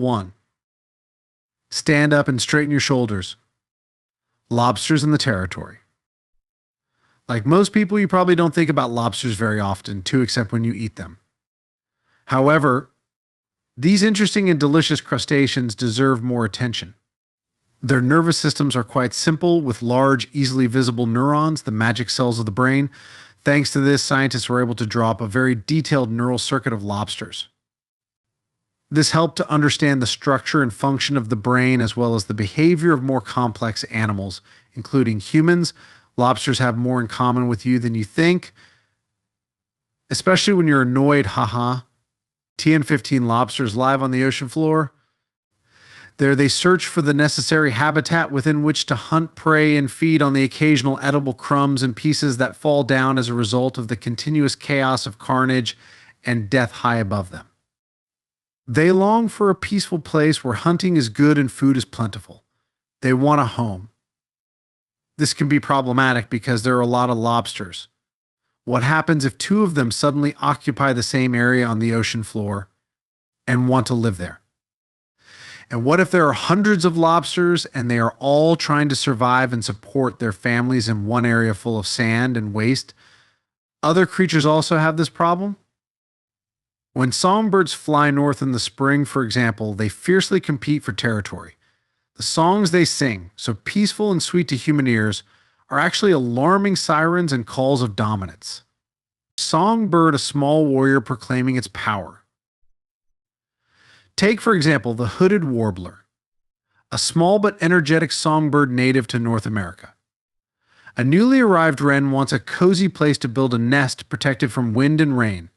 1. Stand up and straighten your shoulders. Lobsters in the territory. Like most people, you probably don't think about lobsters very often, too, except when you eat them. However, these interesting and delicious crustaceans deserve more attention. Their nervous systems are quite simple, with large, easily visible neurons, the magic cells of the brain. Thanks to this, scientists were able to draw up a very detailed neural circuit of lobsters. This helped to understand the structure and function of the brain as well as the behavior of more complex animals, including humans. Lobsters have more in common with you than you think, especially when you're annoyed, haha. TN15 lobsters live on the ocean floor. There they search for the necessary habitat within which to hunt prey and feed on the occasional edible crumbs and pieces that fall down as a result of the continuous chaos of carnage and death high above them. They long for a peaceful place where hunting is good and food is plentiful. They want a home. This can be problematic because there are a lot of lobsters. What happens if two of them suddenly occupy the same area on the ocean floor and want to live there? And what if there are hundreds of lobsters and they are all trying to survive and support their families in one area full of sand and waste? Other creatures also have this problem. When songbirds fly north in the spring, for example, they fiercely compete for territory. The songs they sing, so peaceful and sweet to human ears, are actually alarming sirens and calls of dominance. Songbird, a small warrior proclaiming its power. Take, for example, the hooded warbler, a small but energetic songbird native to North America. A newly arrived wren wants a cozy place to build a nest protected from wind and rain.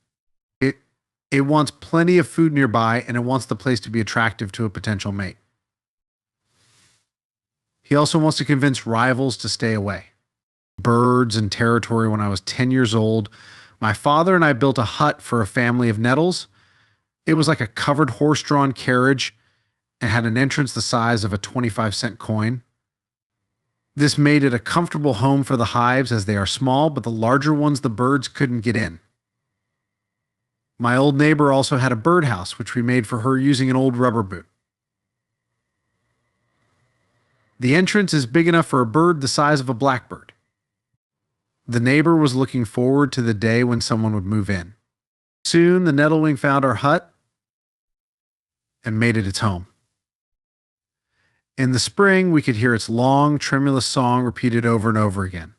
It wants plenty of food nearby, and it wants the place to be attractive to a potential mate. He also wants to convince rivals to stay away. Birds and territory. When I was 10 years old, my father and I built a hut for a family of nettles. It was like a covered horse-drawn carriage and had an entrance the size of a 25-cent coin. This made it a comfortable home for the hives as they are small, but the larger ones the birds couldn't get in. My old neighbor also had a birdhouse, which we made for her using an old rubber boot. The entrance is big enough for a bird the size of a blackbird. The neighbor was looking forward to the day when someone would move in. Soon, the nettlewing found our hut and made it its home. In the spring, we could hear its long, tremulous song repeated over and over again.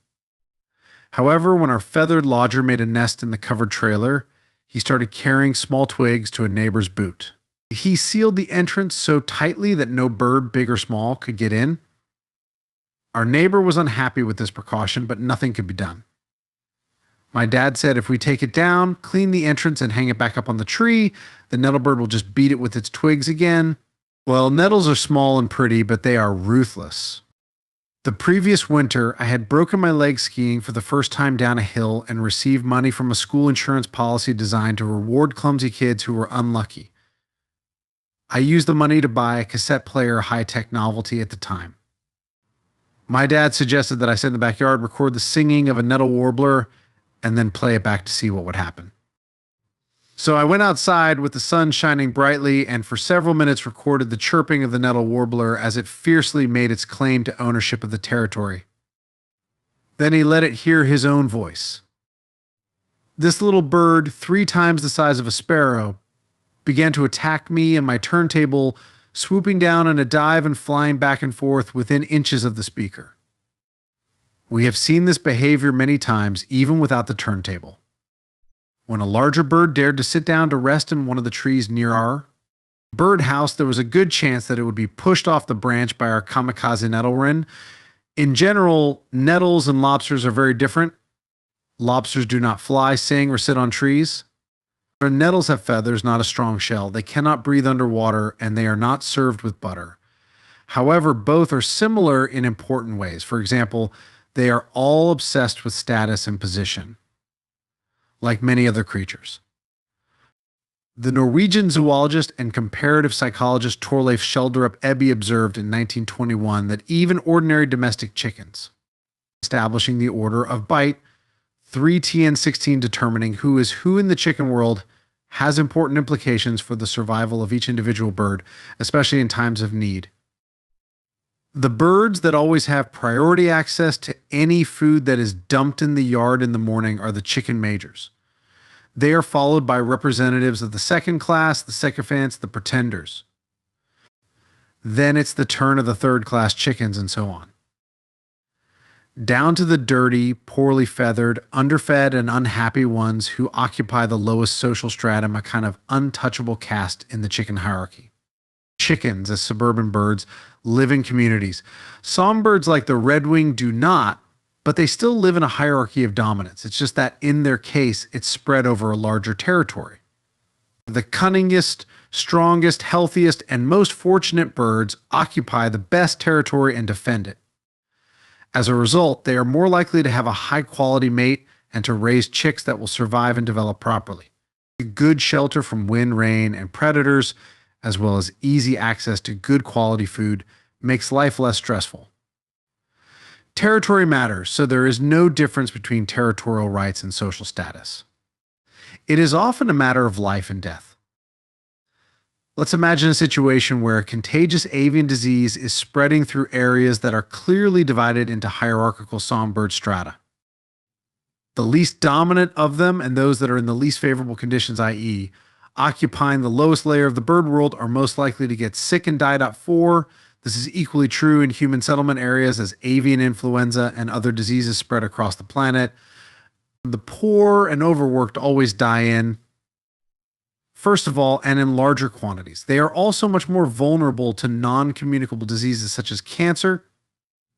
However, when our feathered lodger made a nest in the covered trailer, he started carrying small twigs to a neighbor's boot. He sealed the entrance so tightly that no bird, big or small, could get in. Our neighbor was unhappy with this precaution, but nothing could be done. My dad said if we take it down, clean the entrance, and hang it back up on the tree, the nettlebird will just beat it with its twigs again. Well, nettles are small and pretty, but they are ruthless. The previous winter, I had broken my leg skiing for the first time down a hill and received money from a school insurance policy designed to reward clumsy kids who were unlucky. I used the money to buy a cassette player high-tech novelty at the time. My dad suggested that I sit in the backyard, record the singing of a nettle warbler, and then play it back to see what would happen. So I went outside with the sun shining brightly and for several minutes recorded the chirping of the nettle warbler as it fiercely made its claim to ownership of the territory. Then he let it hear his own voice. This little bird, 3 times the size of a sparrow, began to attack me and my turntable, swooping down in a dive and flying back and forth within inches of the speaker. We have seen this behavior many times, even without the turntable. When a larger bird dared to sit down to rest in one of the trees near our birdhouse, there was a good chance that it would be pushed off the branch by our kamikaze nettle wren. In general, nettles and lobsters are very different. Lobsters do not fly, sing, or sit on trees. Nettles have feathers, not a strong shell. They cannot breathe underwater, and they are not served with butter. However, both are similar in important ways. For example, they are all obsessed with status and position, like many other creatures. The Norwegian zoologist and comparative psychologist Torleif Schjelderup Eby observed in 1921 that even ordinary domestic chickens, establishing the order of bite, 3 TN16 determining who is who in the chicken world, has important implications for the survival of each individual bird, especially in times of need. The birds that always have priority access to any food that is dumped in the yard in the morning are the chicken majors. They are followed by representatives of the second class, the sycophants, the pretenders. Then it's the turn of the third class chickens, and so on. Down to the dirty, poorly feathered, underfed, and unhappy ones who occupy the lowest social stratum, a kind of untouchable caste in the chicken hierarchy. Chickens, as suburban birds, live in communities. Songbirds like the redwing do not, but they still live in a hierarchy of dominance. It's just that in their case, it's spread over a larger territory. The cunningest, strongest, healthiest, and most fortunate birds occupy the best territory and defend it. As a result, they are more likely to have a high-quality mate and to raise chicks that will survive and develop properly. Good shelter from wind, rain, and predators, as well as easy access to good quality food, makes life less stressful. Territory matters, so there is no difference between territorial rights and social status. It is often a matter of life and death. Let's imagine a situation where a contagious avian disease is spreading through areas that are clearly divided into hierarchical songbird strata. The least dominant of them and those that are in the least favorable conditions, i.e., occupying the lowest layer of the bird world, are most likely to get sick and die. 4. This is equally true in human settlement areas as avian influenza and other diseases spread across the planet. The poor and overworked always die in. First of all, and in larger quantities. They are also much more vulnerable to non-communicable diseases such as cancer,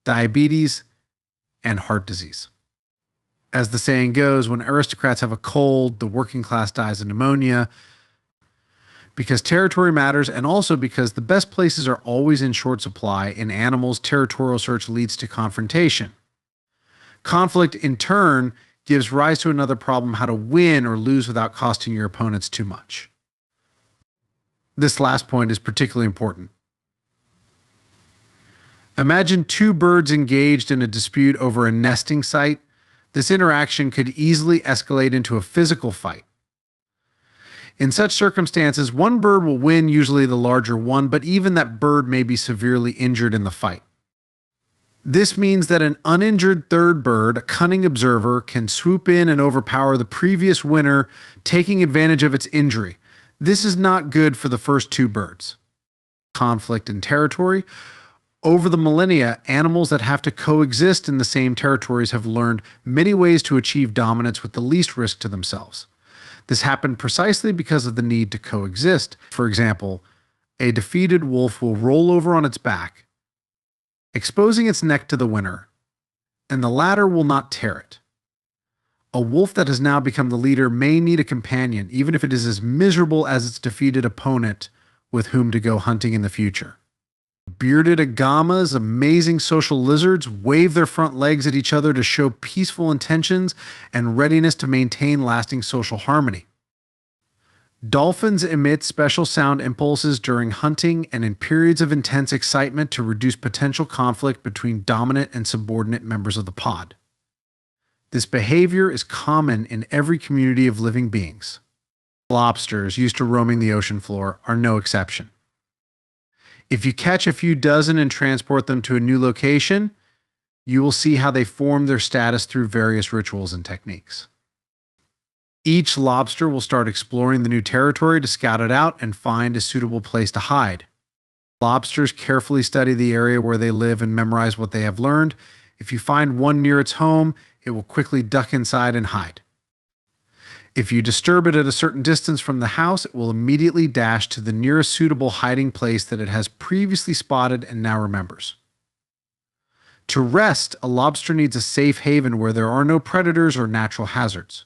diabetes, and heart disease. As the saying goes, when aristocrats have a cold, the working class dies of pneumonia. Because territory matters, and also because the best places are always in short supply, in animals, territorial search leads to confrontation. Conflict, in turn, gives rise to another problem: how to win or lose without costing your opponents too much. This last point is particularly important. Imagine two birds engaged in a dispute over a nesting site. This interaction could easily escalate into a physical fight. In such circumstances, one bird will win, usually the larger one, but even that bird may be severely injured in the fight. This means that an uninjured third bird, a cunning observer, can swoop in and overpower the previous winner, taking advantage of its injury. This is not good for the first two birds. Conflict in territory. Over the millennia, animals that have to coexist in the same territories have learned many ways to achieve dominance with the least risk to themselves. This happened precisely because of the need to coexist. For example, a defeated wolf will roll over on its back, exposing its neck to the winner, and the latter will not tear it. A wolf that has now become the leader may need a companion, even if it is as miserable as its defeated opponent with whom to go hunting in the future. Bearded agamas, amazing social lizards, wave their front legs at each other to show peaceful intentions and readiness to maintain lasting social harmony. Dolphins emit special sound impulses during hunting and in periods of intense excitement to reduce potential conflict between dominant and subordinate members of the pod. This behavior is common in every community of living beings. Lobsters, used to roaming the ocean floor, are no exception. If you catch a few dozen and transport them to a new location, you will see how they form their status through various rituals and techniques. Each lobster will start exploring the new territory to scout it out and find a suitable place to hide. Lobsters carefully study the area where they live and memorize what they have learned. If you find one near its home, it will quickly duck inside and hide. If you disturb it at a certain distance from the house, it will immediately dash to the nearest suitable hiding place that it has previously spotted and now remembers. To rest, a lobster needs a safe haven where there are no predators or natural hazards.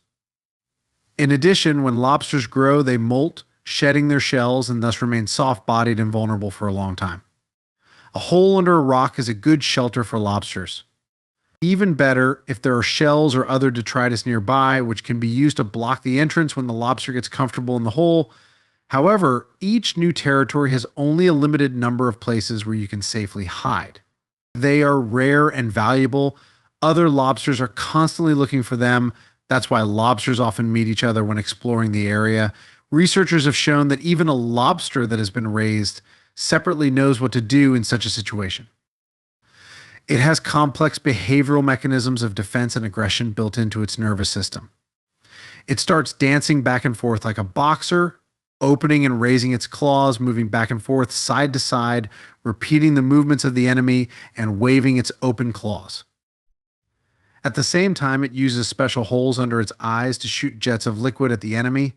In addition, when lobsters grow, they molt, shedding their shells and thus remain soft-bodied and vulnerable for a long time. A hole under a rock is a good shelter for lobsters. Even better if there are shells or other detritus nearby, which can be used to block the entrance when the lobster gets comfortable in the hole. However, each new territory has only a limited number of places where you can safely hide. They are rare and valuable. Other lobsters are constantly looking for them. That's why lobsters often meet each other when exploring the area, Researchers have shown that even a lobster that has been raised separately knows what to do in such a situation. It has complex behavioral mechanisms of defense and aggression built into its nervous system. It starts dancing back and forth like a boxer, opening and raising its claws, moving back and forth, side to side, repeating the movements of the enemy, and waving its open claws. At the same time, it uses special holes under its eyes to shoot jets of liquid at the enemy.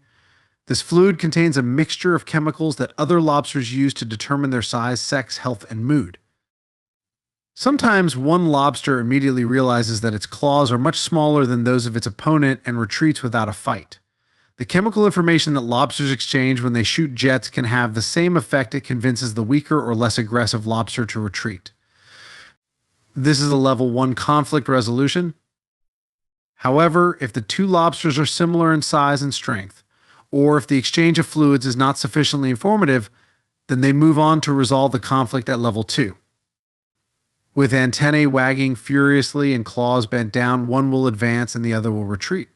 This fluid contains a mixture of chemicals that other lobsters use to determine their size, sex, health, and mood. Sometimes one lobster immediately realizes that its claws are much smaller than those of its opponent and retreats without a fight. The chemical information that lobsters exchange when they shoot jets can have the same effect it convinces the weaker or less aggressive lobster to retreat. This is a level 1 conflict resolution. However, if the two lobsters are similar in size and strength, or if the exchange of fluids is not sufficiently informative, then they move on to resolve the conflict at level 2. With antennae wagging furiously and claws bent down, one will advance and the other will retreat.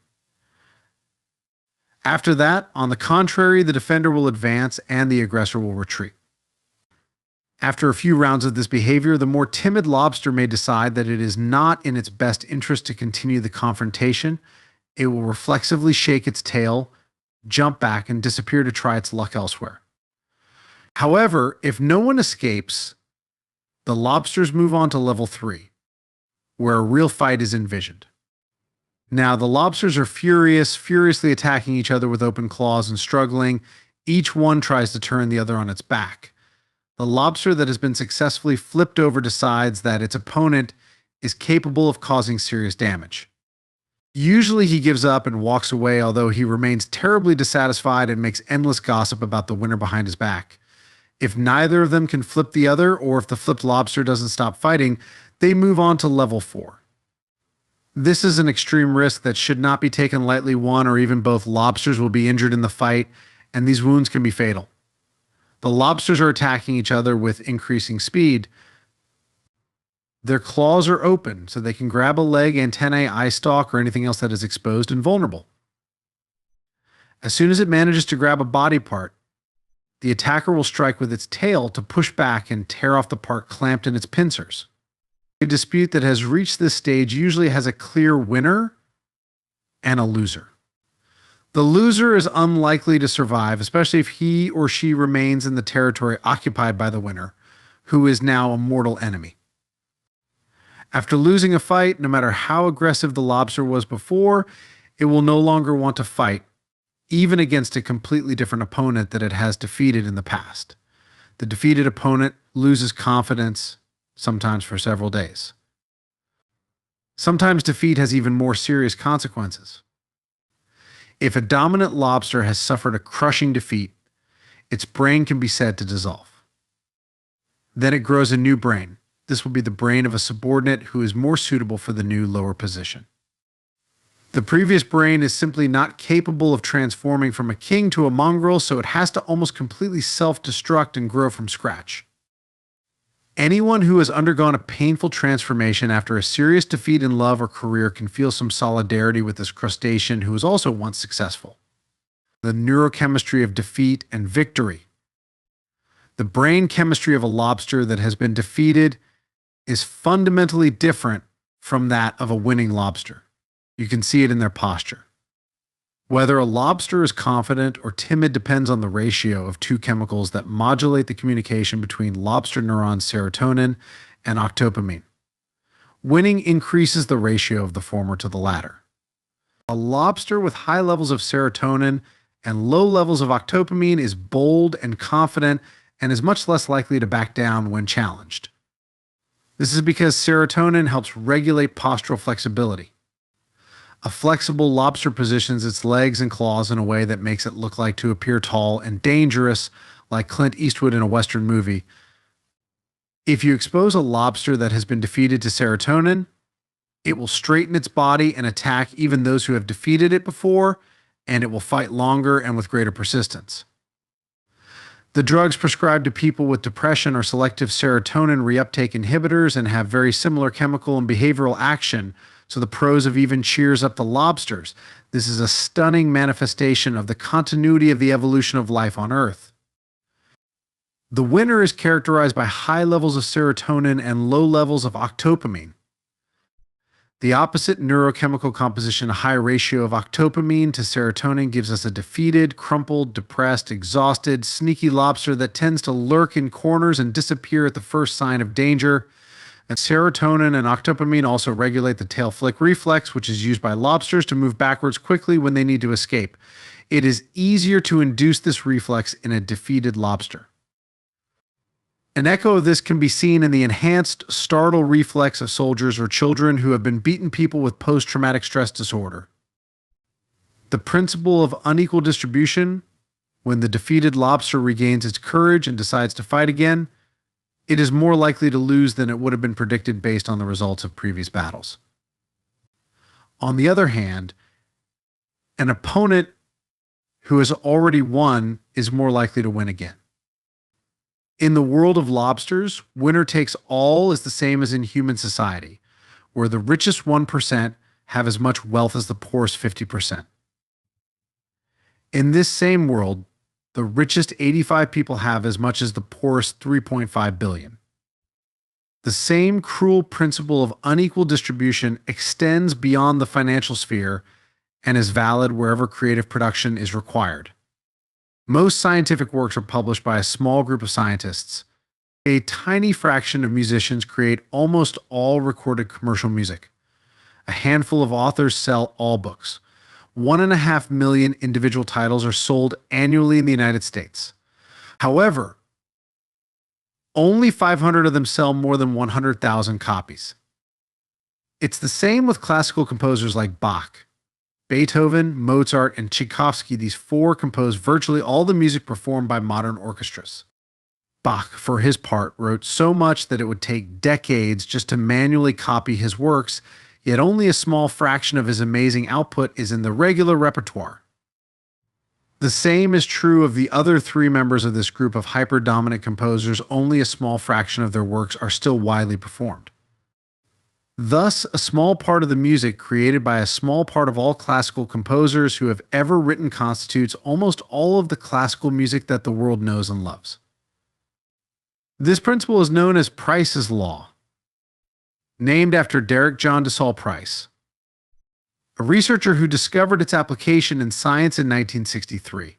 After that, on the contrary, the defender will advance and the aggressor will retreat. After a few rounds of this behavior, the more timid lobster may decide that it is not in its best interest to continue the confrontation. It will reflexively shake its tail, jump back, and disappear to try its luck elsewhere. However, if no one escapes, the lobsters move on to level 3, where a real fight is envisioned. Now, the lobsters are furiously attacking each other with open claws and struggling. Each one tries to turn the other on its back. The lobster that has been successfully flipped over decides that its opponent is capable of causing serious damage. Usually he gives up and walks away, although he remains terribly dissatisfied and makes endless gossip about the winner behind his back. If neither of them can flip the other, or if the flipped lobster doesn't stop fighting, they move on to level 4. This is an extreme risk that should not be taken lightly. One or even both lobsters will be injured in the fight, and these wounds can be fatal. The lobsters are attacking each other with increasing speed. Their claws are open, so they can grab a leg, antennae, eye stalk, or anything else that is exposed and vulnerable. As soon as it manages to grab a body part, the attacker will strike with its tail to push back and tear off the part clamped in its pincers. A dispute that has reached this stage usually has a clear winner and a loser. The loser is unlikely to survive, especially if he or she remains in the territory occupied by the winner, who is now a mortal enemy. After losing a fight, no matter how aggressive the lobster was before, it will no longer want to fight, even against a completely different opponent that it has defeated in the past. The defeated opponent loses confidence, sometimes for several days. Sometimes defeat has even more serious consequences. If a dominant lobster has suffered a crushing defeat, its brain can be said to dissolve. Then it grows a new brain. This will be the brain of a subordinate who is more suitable for the new lower position. The previous brain is simply not capable of transforming from a king to a mongrel, so it has to almost completely self-destruct and grow from scratch. Anyone who has undergone a painful transformation after a serious defeat in love or career can feel some solidarity with this crustacean who was also once successful. The neurochemistry of defeat and victory. The brain chemistry of a lobster that has been defeated is fundamentally different from that of a winning lobster. You can see it in their posture. Whether a lobster is confident or timid depends on the ratio of two chemicals that modulate the communication between lobster neurons serotonin and octopamine. Winning increases the ratio of the former to the latter. A lobster with high levels of serotonin and low levels of octopamine is bold and confident and is much less likely to back down when challenged. This is because serotonin helps regulate postural flexibility. A flexible lobster positions its legs and claws in a way that makes it look like to appear tall and dangerous, like Clint Eastwood in a Western movie. If you expose a lobster that has been defeated to serotonin, it will straighten its body and attack even those who have defeated it before, and it will fight longer and with greater persistence. The drugs prescribed to people with depression are selective serotonin reuptake inhibitors and have very similar chemical and behavioral action, so the pros have even cheers up the lobsters. This is a stunning manifestation of the continuity of the evolution of life on Earth. The winter is characterized by high levels of serotonin and low levels of octopamine. The opposite neurochemical composition, a high ratio of octopamine to serotonin, gives us a defeated, crumpled, depressed, exhausted, sneaky lobster that tends to lurk in corners and disappear at the first sign of danger. And serotonin and octopamine also regulate the tail flick reflex, which is used by lobsters to move backwards quickly when they need to escape. It is easier to induce this reflex in a defeated lobster. An echo of this can be seen in the enhanced startle reflex of soldiers or children who have been beaten people with post-traumatic stress disorder. The principle of unequal distribution, when the defeated lobster regains its courage and decides to fight again, it is more likely to lose than it would have been predicted based on the results of previous battles. On the other hand, an opponent who has already won is more likely to win again. In the world of lobsters, winner takes all is the same as in human society, where the richest 1% have as much wealth as the poorest 50%. In this same world, the richest 85 people have as much as the poorest 3.5 billion. The same cruel principle of unequal distribution extends beyond the financial sphere and is valid wherever creative production is required. Most scientific works are published by a small group of scientists. A tiny fraction of musicians create almost all recorded commercial music. A handful of authors sell all books. 1.5 million individual titles are sold annually in the United States. However, only 500 of them sell more than 100,000 copies. It's the same with classical composers like Bach. Beethoven, Mozart, and Tchaikovsky, these four composed virtually all the music performed by modern orchestras. Bach, for his part, wrote so much that it would take decades just to manually copy his works, yet only a small fraction of his amazing output is in the regular repertoire. The same is true of the other three members of this group of hyper-dominant composers. Only a small fraction of their works are still widely performed. Thus, a small part of the music created by a small part of all classical composers who have ever written constitutes almost all of the classical music that the world knows and loves. This principle is known as Price's Law, named after Derek John DeSalle Price, a researcher who discovered its application in science in 1963.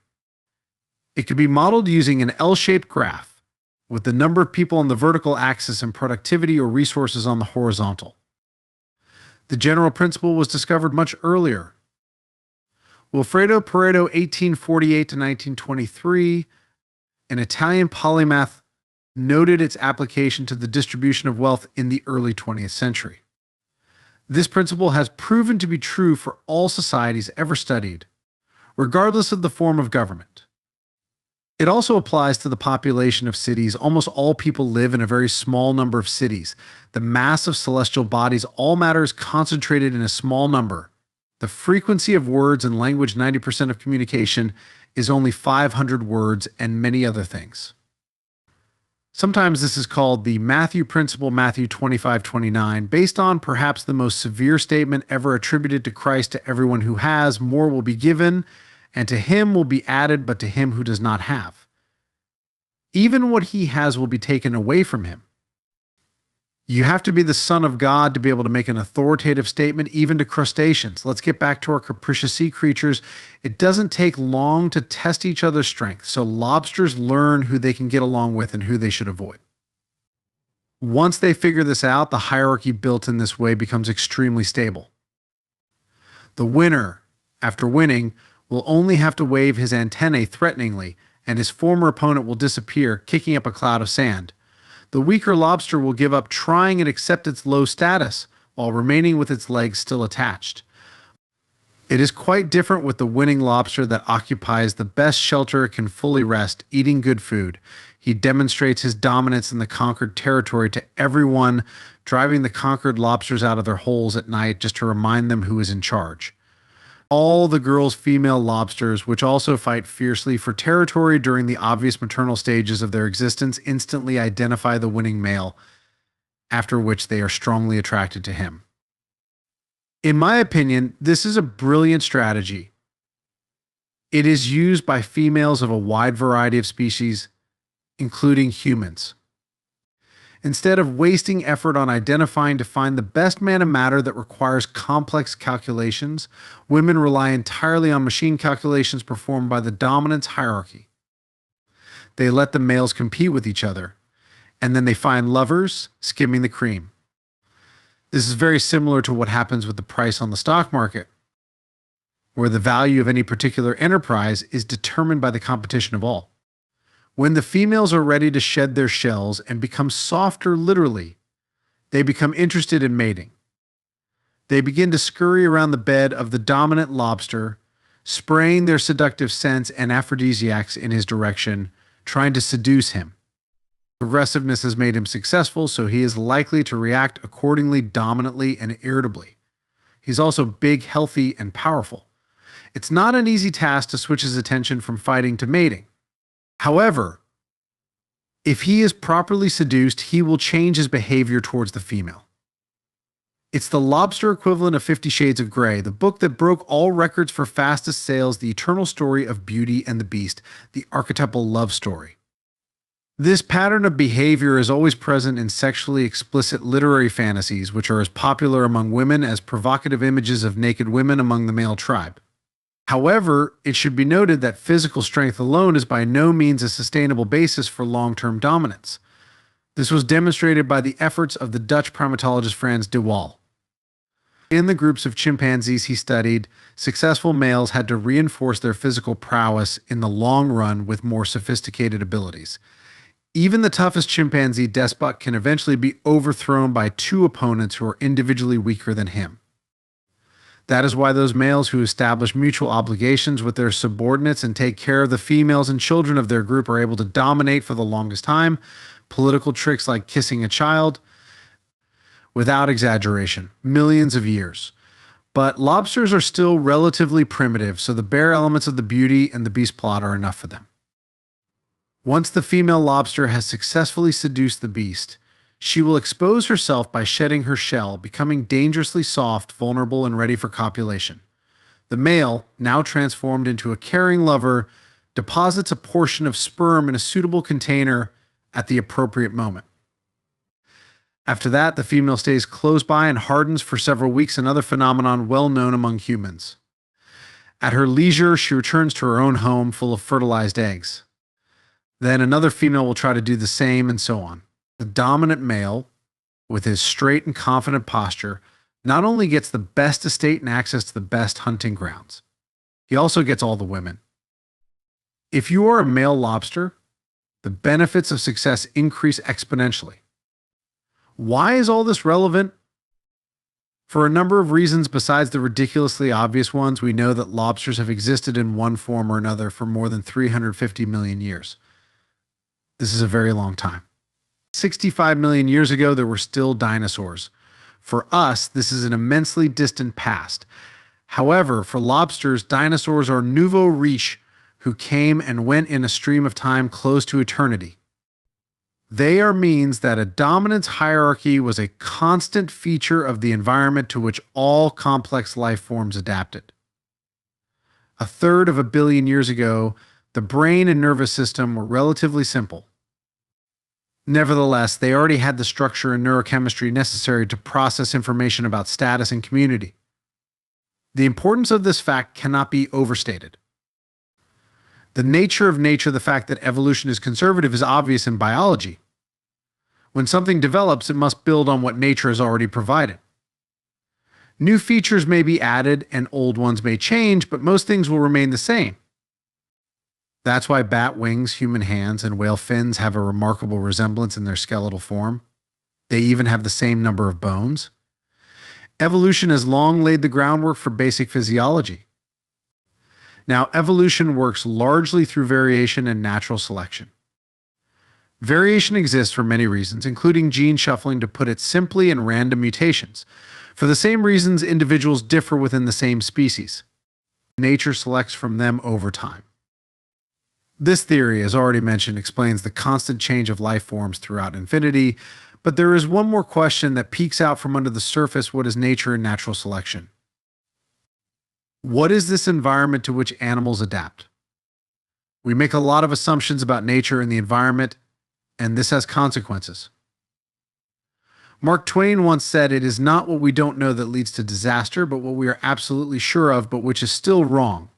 It could be modeled using an L-shaped graph, with the number of people on the vertical axis and productivity or resources on the horizontal. The general principle was discovered much earlier. Wilfredo Pareto, 1848 to 1923, an Italian polymath, noted its application to the distribution of wealth in the early 20th century. This principle has proven to be true for all societies ever studied, regardless of the form of government. It also applies to the population of cities. Almost all people live in a very small number of cities. The mass of celestial bodies, all matter is concentrated in a small number. The frequency of words and language, 90% of communication, is only 500 words, and many other things. Sometimes this is called the Matthew Principle, Matthew 25:29, based on perhaps the most severe statement ever attributed to Christ: to everyone who has, more will be given, and to him will be added, but to him who does not have, even what he has will be taken away from him. You have to be the Son of God to be able to make an authoritative statement, even to crustaceans. Let's get back to our capricious sea creatures. It doesn't take long to test each other's strength, so lobsters learn who they can get along with and who they should avoid. Once they figure this out, the hierarchy built in this way becomes extremely stable. The winner, after winning, will only have to wave his antennae threateningly, and his former opponent will disappear, kicking up a cloud of sand. The weaker lobster will give up trying and accept its low status, while remaining with its legs still attached. It is quite different with the winning lobster that occupies the best shelter it can fully rest, eating good food. He demonstrates his dominance in the conquered territory to everyone, driving the conquered lobsters out of their holes at night just to remind them who is in charge. All the girls' female lobsters, which also fight fiercely for territory during the obvious maternal stages of their existence, instantly identify the winning male, after which they are strongly attracted to him. In my opinion, this is a brilliant strategy. It is used by females of a wide variety of species, including humans. Instead of wasting effort on identifying to find the best man in matter that requires complex calculations, women rely entirely on machine calculations performed by the dominance hierarchy. They let the males compete with each other, and then they find lovers skimming the cream. This is very similar to what happens with the price on the stock market, where the value of any particular enterprise is determined by the competition of all. When the females are ready to shed their shells and become softer literally, they become interested in mating. They begin to scurry around the bed of the dominant lobster, spraying their seductive scents and aphrodisiacs in his direction, trying to seduce him. Aggressiveness has made him successful, so he is likely to react accordingly dominantly and irritably. He's also big, healthy, and powerful. It's not an easy task to switch his attention from fighting to mating. However, if he is properly seduced, he will change his behavior towards the female. It's the lobster equivalent of 50 Shades of Grey, the book that broke all records for fastest sales, the eternal story of Beauty and the Beast, the archetypal love story. This pattern of behavior is always present in sexually explicit literary fantasies, which are as popular among women as provocative images of naked women among the male tribe. However, it should be noted that physical strength alone is by no means a sustainable basis for long-term dominance. This was demonstrated by the efforts of the Dutch primatologist Frans de Waal. In the groups of chimpanzees he studied, successful males had to reinforce their physical prowess in the long run with more sophisticated abilities. Even the toughest chimpanzee despot can eventually be overthrown by two opponents who are individually weaker than him. That is why those males who establish mutual obligations with their subordinates and take care of the females and children of their group are able to dominate for the longest time. Political tricks like kissing a child, without exaggeration, millions of years. But lobsters are still relatively primitive, so the bare elements of the Beauty and the Beast plot are enough for them. Once the female lobster has successfully seduced the beast, she will expose herself by shedding her shell, becoming dangerously soft, vulnerable, and ready for copulation. The male, now transformed into a caring lover, deposits a portion of sperm in a suitable container at the appropriate moment. After that, the female stays close by and hardens for several weeks, another phenomenon well known among humans. At her leisure, she returns to her own home full of fertilized eggs. Then another female will try to do the same, and so on. The dominant male, with his straight and confident posture, not only gets the best estate and access to the best hunting grounds, he also gets all the women. If you are a male lobster, the benefits of success increase exponentially. Why is all this relevant? For a number of reasons besides the ridiculously obvious ones, we know that lobsters have existed in one form or another for more than 350 million years. This is a very long time. 65 million years ago, there were still dinosaurs. For us, this is an immensely distant past. However, for lobsters, dinosaurs are nouveau riche who came and went in a stream of time close to eternity. They are means that a dominance hierarchy was a constant feature of the environment to which all complex life forms adapted. A third of a billion years ago, the brain and nervous system were relatively simple. Nevertheless, they already had the structure and neurochemistry necessary to process information about status and community. The importance of this fact cannot be overstated. The nature of nature, the fact that evolution is conservative, is obvious in biology. When something develops, it must build on what nature has already provided. New features may be added and old ones may change, but most things will remain the same. That's why bat wings, human hands, and whale fins have a remarkable resemblance in their skeletal form. They even have the same number of bones. Evolution has long laid the groundwork for basic physiology. Now, evolution works largely through variation and natural selection. Variation exists for many reasons, including gene shuffling, to put it simply, and random mutations. For the same reasons, individuals differ within the same species. Nature selects from them over time. This theory, as already mentioned, explains the constant change of life forms throughout infinity, But there is one more question that peeks out from under the surface. What is nature and natural selection? What is this environment to which animals adapt? We make a lot of assumptions about nature and the environment, and this has consequences. Mark Twain once said, "It is not what we don't know that leads to disaster, but what we are absolutely sure of, but which is still wrong."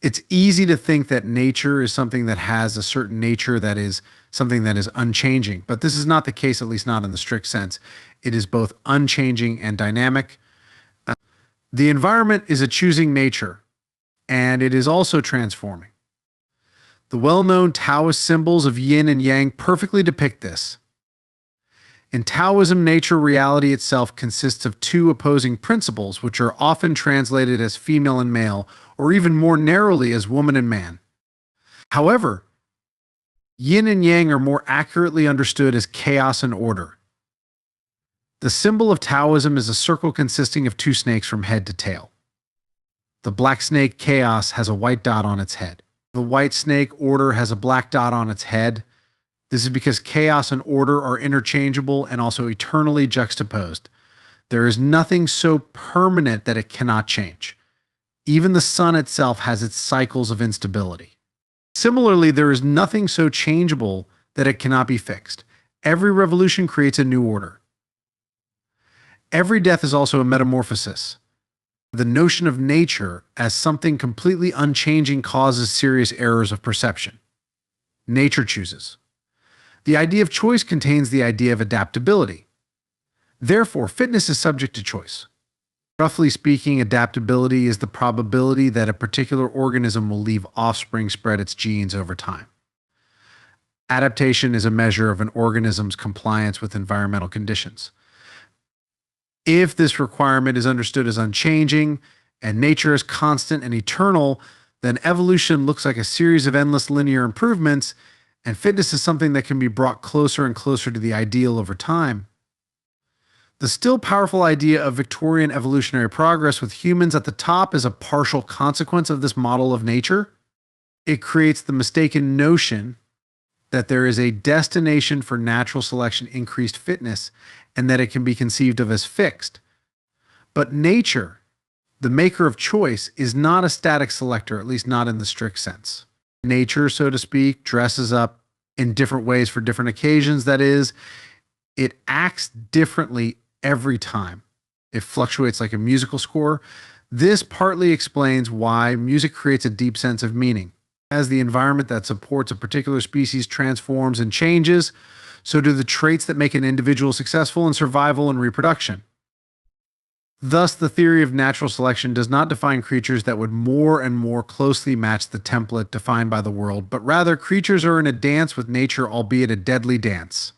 It's easy to think that nature is something that has a certain nature, that is something that is unchanging, but this is not the case, at least not in the strict sense. It is both unchanging and dynamic. The environment is a choosing nature, and it is also transforming. The well-known Taoist symbols of yin and yang perfectly depict this. In Taoism, nature reality itself consists of two opposing principles, which are often translated as female and male, or even more narrowly as woman and man. However, yin and yang are more accurately understood as chaos and order. The symbol of Taoism is a circle consisting of two snakes from head to tail. The black snake, chaos, has a white dot on its head. The white snake, order, has a black dot on its head. This is because chaos and order are interchangeable and also eternally juxtaposed. There is nothing so permanent that it cannot change. Even the sun itself has its cycles of instability. Similarly, there is nothing so changeable that it cannot be fixed. Every revolution creates a new order. Every death is also a metamorphosis. The notion of nature as something completely unchanging causes serious errors of perception. Nature chooses. The idea of choice contains the idea of adaptability. Therefore, fitness is subject to choice. Roughly speaking, adaptability is the probability that a particular organism will leave offspring spread its genes over time. Adaptation is a measure of an organism's compliance with environmental conditions. If this requirement is understood as unchanging and nature is constant and eternal, then evolution looks like a series of endless linear improvements, and fitness is something that can be brought closer and closer to the ideal over time. The still powerful idea of Victorian evolutionary progress with humans at the top is a partial consequence of this model of nature. It creates the mistaken notion that there is a destination for natural selection increased fitness and that it can be conceived of as fixed. But nature, the maker of choice, is not a static selector, at least not in the strict sense. Nature, so to speak, dresses up in different ways for different occasions. That is, it acts differently every time. It fluctuates like a musical score. This partly explains why music creates a deep sense of meaning. As the environment that supports a particular species transforms and changes, so do the traits that make an individual successful in survival and reproduction. Thus, the theory of natural selection does not define creatures that would more and more closely match the template defined by the world, but rather creatures are in a dance with nature, albeit a deadly dance.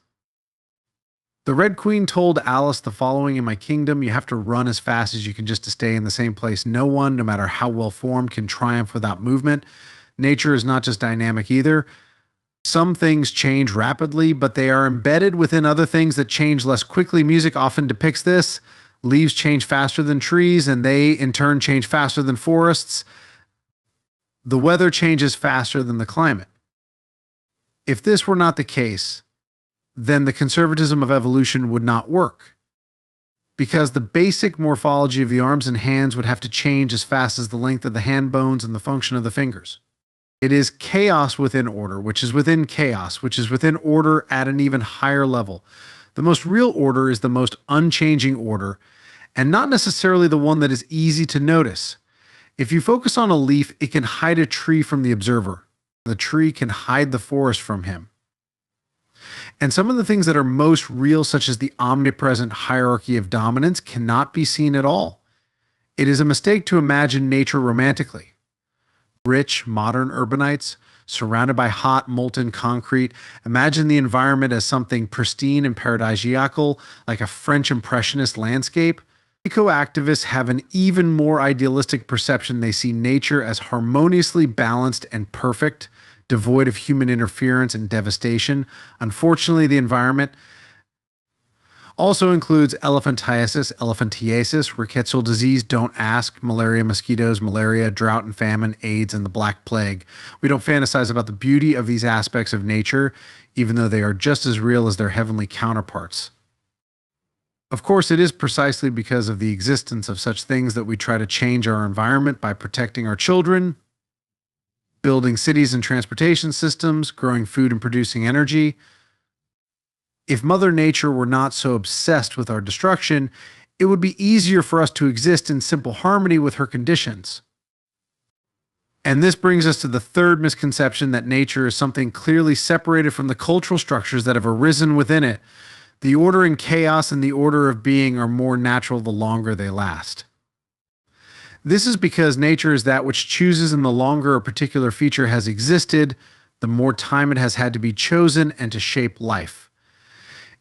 The Red Queen told Alice the following: "In my kingdom, you have to run as fast as you can just to stay in the same place. No one, no matter how well formed, can triumph without movement. Nature is not just dynamic either. Some things change rapidly, but they are embedded within other things that change less quickly. Music often depicts this. Leaves change faster than trees, and they, in turn, change faster than forests. The weather changes faster than the climate." If this were not the case, then the conservatism of evolution would not work, because the basic morphology of the arms and hands would have to change as fast as the length of the hand bones and the function of the fingers. It is chaos within order, which is within chaos, which is within order at an even higher level. The most real order is the most unchanging order, and not necessarily the one that is easy to notice. If you focus on a leaf, it can hide a tree from the observer. The tree can hide the forest from him. And some of the things that are most real, such as the omnipresent hierarchy of dominance, cannot be seen at all. It is a mistake to imagine nature romantically. Rich, modern urbanites, surrounded by hot, molten concrete, imagine the environment as something pristine and paradisiacal, like a French Impressionist landscape. Eco-activists have an even more idealistic perception. They see nature as harmoniously balanced and perfect, devoid of human interference and devastation. Unfortunately, the environment, Also includes elephantiasis, rickettsial disease, don't ask, malaria, mosquitoes, malaria, drought and famine, AIDS, and the Black Plague. We don't fantasize about the beauty of these aspects of nature, even though they are just as real as their heavenly counterparts. Of course, it is precisely because of the existence of such things that we try to change our environment by protecting our children, building cities and transportation systems, growing food and producing energy. If Mother Nature were not so obsessed with our destruction, it would be easier for us to exist in simple harmony with her conditions. And this brings us to the third misconception, that nature is something clearly separated from the cultural structures that have arisen within it. The order and chaos and the order of being are more natural the longer they last. This is because nature is that which chooses, and the longer a particular feature has existed, the more time it has had to be chosen and to shape life.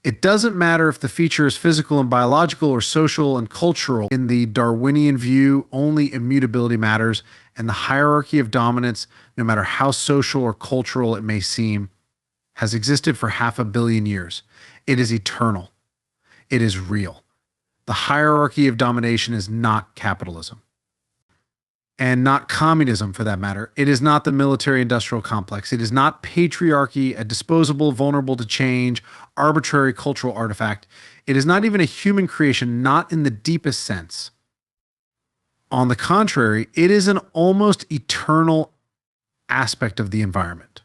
It doesn't matter if the feature is physical and biological or social and cultural. In the Darwinian view, only immutability matters, and the hierarchy of dominance, no matter how social or cultural it may seem, has existed for 500 million years. It is eternal. It is real. The hierarchy of domination is not capitalism. And not communism, for that matter. It is not the military-industrial complex. It is not patriarchy, a disposable, vulnerable to change, arbitrary cultural artifact. It is not even a human creation, not in the deepest sense. On the contrary, it is an almost eternal aspect of the environment.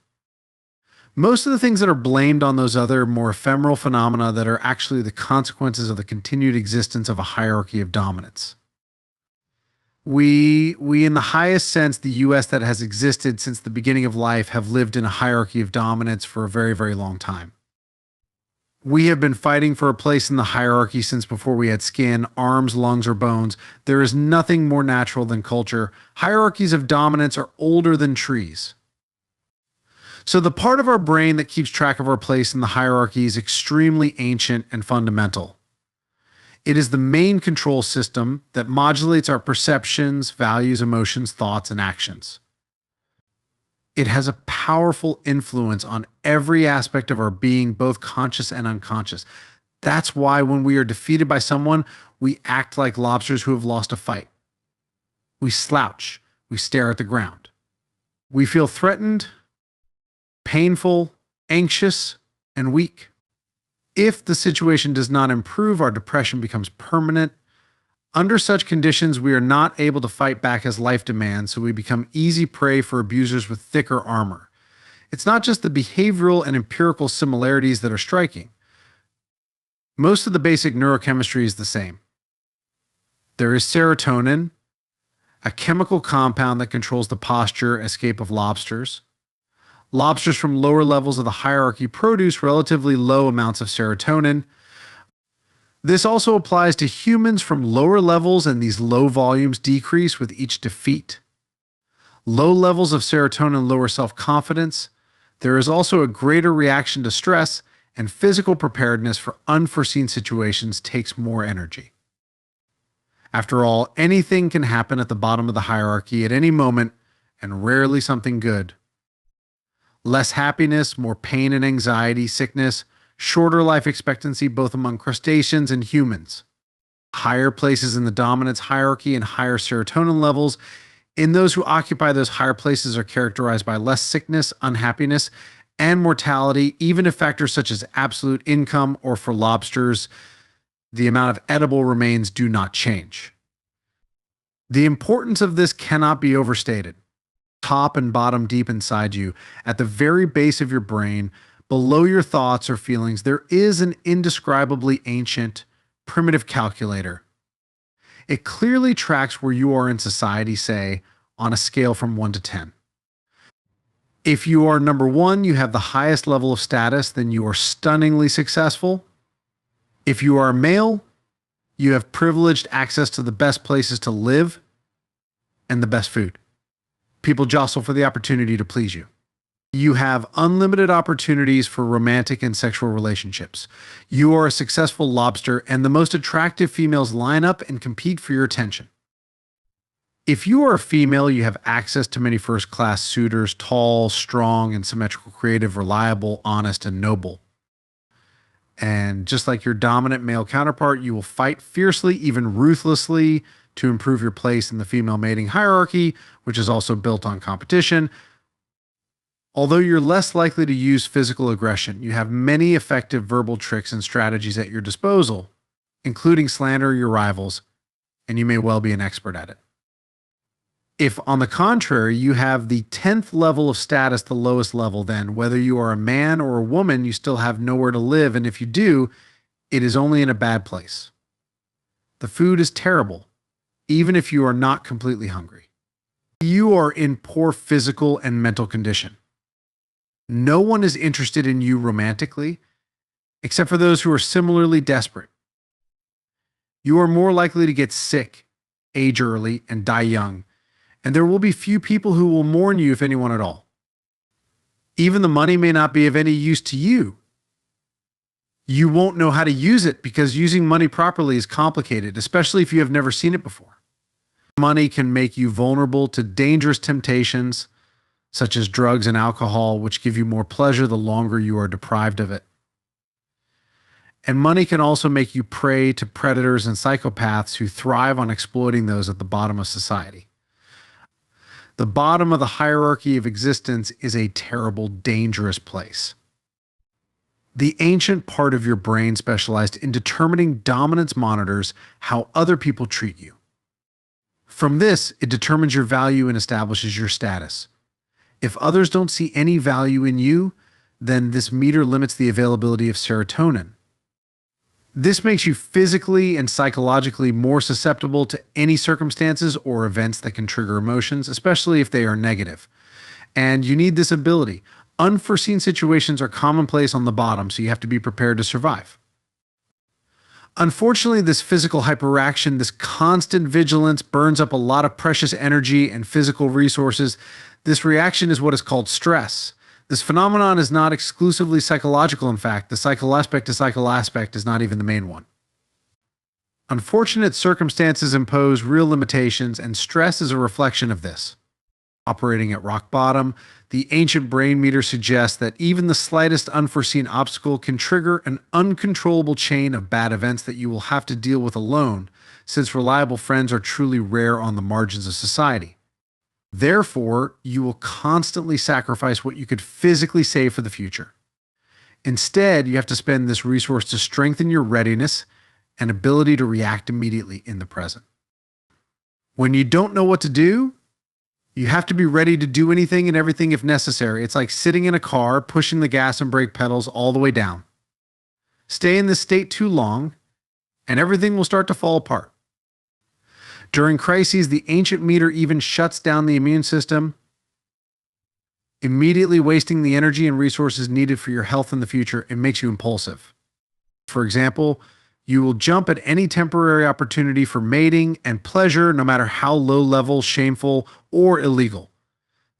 Most of the things that are blamed on those other, more ephemeral phenomena that are actually the consequences of the continued existence of a hierarchy of dominance. We in the highest sense, the US that has existed since the beginning of life, have lived in a hierarchy of dominance for a very, very long time. We have been fighting for a place in the hierarchy since before we had skin, arms, lungs, or bones. There is nothing more natural than culture. Hierarchies of dominance are older than trees. So the part of our brain that keeps track of our place in the hierarchy is extremely ancient and fundamental. It is the main control system that modulates our perceptions, values, emotions, thoughts, and actions. It has a powerful influence on every aspect of our being, both conscious and unconscious. That's why when we are defeated by someone, we act like lobsters who have lost a fight. We slouch. We stare at the ground. We feel threatened, painful, anxious, and weak. If the situation does not improve, our depression becomes permanent. Under such conditions, we are not able to fight back as life demands, so we become easy prey for abusers with thicker armor. It's not just the behavioral and empirical similarities that are striking. Most of the basic neurochemistry is the same. There is serotonin, a chemical compound that controls the posture, escape of lobsters. Lobsters from lower levels of the hierarchy produce relatively low amounts of serotonin. This also applies to humans from lower levels, and these low volumes decrease with each defeat. Low levels of serotonin lower self-confidence. There is also a greater reaction to stress, and physical preparedness for unforeseen situations takes more energy. After all, anything can happen at the bottom of the hierarchy at any moment, and rarely something good. Less happiness, more pain and anxiety, sickness, shorter life expectancy both among crustaceans and humans. Higher places in the dominance hierarchy and higher serotonin levels in those who occupy those higher places are characterized by less sickness, unhappiness, and mortality, even if factors such as absolute income or, for lobsters, the amount of edible remains do not change. The importance of this cannot be overstated. Top and bottom deep inside you, at the very base of your brain, below your thoughts or feelings, there is an indescribably ancient, primitive calculator. It clearly tracks where you are in society, say, on a scale from 1 to 10. If you are number 1, you have the highest level of status, then you are stunningly successful. If you are a male, you have privileged access to the best places to live and the best food. People jostle for the opportunity to please you. You have unlimited opportunities for romantic and sexual relationships. You are a successful lobster, and the most attractive females line up and compete for your attention. If you are a female, you have access to many first-class suitors, tall, strong, and symmetrical, creative, reliable, honest, and noble. And just like your dominant male counterpart, you will fight fiercely, even ruthlessly, to improve your place in the female mating hierarchy, which is also built on competition. Although you're less likely to use physical aggression, you have many effective verbal tricks and strategies at your disposal, including slander your rivals, and you may well be an expert at it. If, on the contrary, you have the 10th level of status, the lowest level, then whether you are a man or a woman, you still have nowhere to live, and if you do, it is only in a bad place. The food is terrible, even if you are not completely hungry. You are in poor physical and mental condition. No one is interested in you romantically, except for those who are similarly desperate. You are more likely to get sick, age early, and die young, and there will be few people who will mourn you, if anyone at all. Even the money may not be of any use to you. You won't know how to use it because using money properly is complicated, especially if you have never seen it before. Money can make you vulnerable to dangerous temptations, such as drugs and alcohol, which give you more pleasure the longer you are deprived of it. And money can also make you prey to predators and psychopaths who thrive on exploiting those at the bottom of society. The bottom of the hierarchy of existence is a terrible, dangerous place. The ancient part of your brain specialized in determining dominance monitors how other people treat you. From this, it determines your value and establishes your status. If others don't see any value in you, then this meter limits the availability of serotonin. This makes you physically and psychologically more susceptible to any circumstances or events that can trigger emotions, especially if they are negative. And you need this ability. Unforeseen situations are commonplace on the bottom, so you have to be prepared to survive. Unfortunately, this physical hyperaction, this constant vigilance burns up a lot of precious energy and physical resources. This reaction is what is called stress. This phenomenon is not exclusively psychological, in fact. The psycho aspect is not even the main one. Unfortunate circumstances impose real limitations, and stress is a reflection of this. Operating at rock bottom, the ancient brain meter suggests that even the slightest unforeseen obstacle can trigger an uncontrollable chain of bad events that you will have to deal with alone, since reliable friends are truly rare on the margins of society. Therefore, you will constantly sacrifice what you could physically save for the future. Instead, you have to spend this resource to strengthen your readiness and ability to react immediately in the present. When you don't know what to do, you have to be ready to do anything and everything if necessary. It's like sitting in a car, pushing the gas and brake pedals all the way down. Stay in this state too long, and everything will start to fall apart. During crises, the ancient meter even shuts down the immune system, immediately wasting the energy and resources needed for your health in the future. It makes you impulsive. For example, you will jump at any temporary opportunity for mating and pleasure, no matter how low level, shameful, or illegal.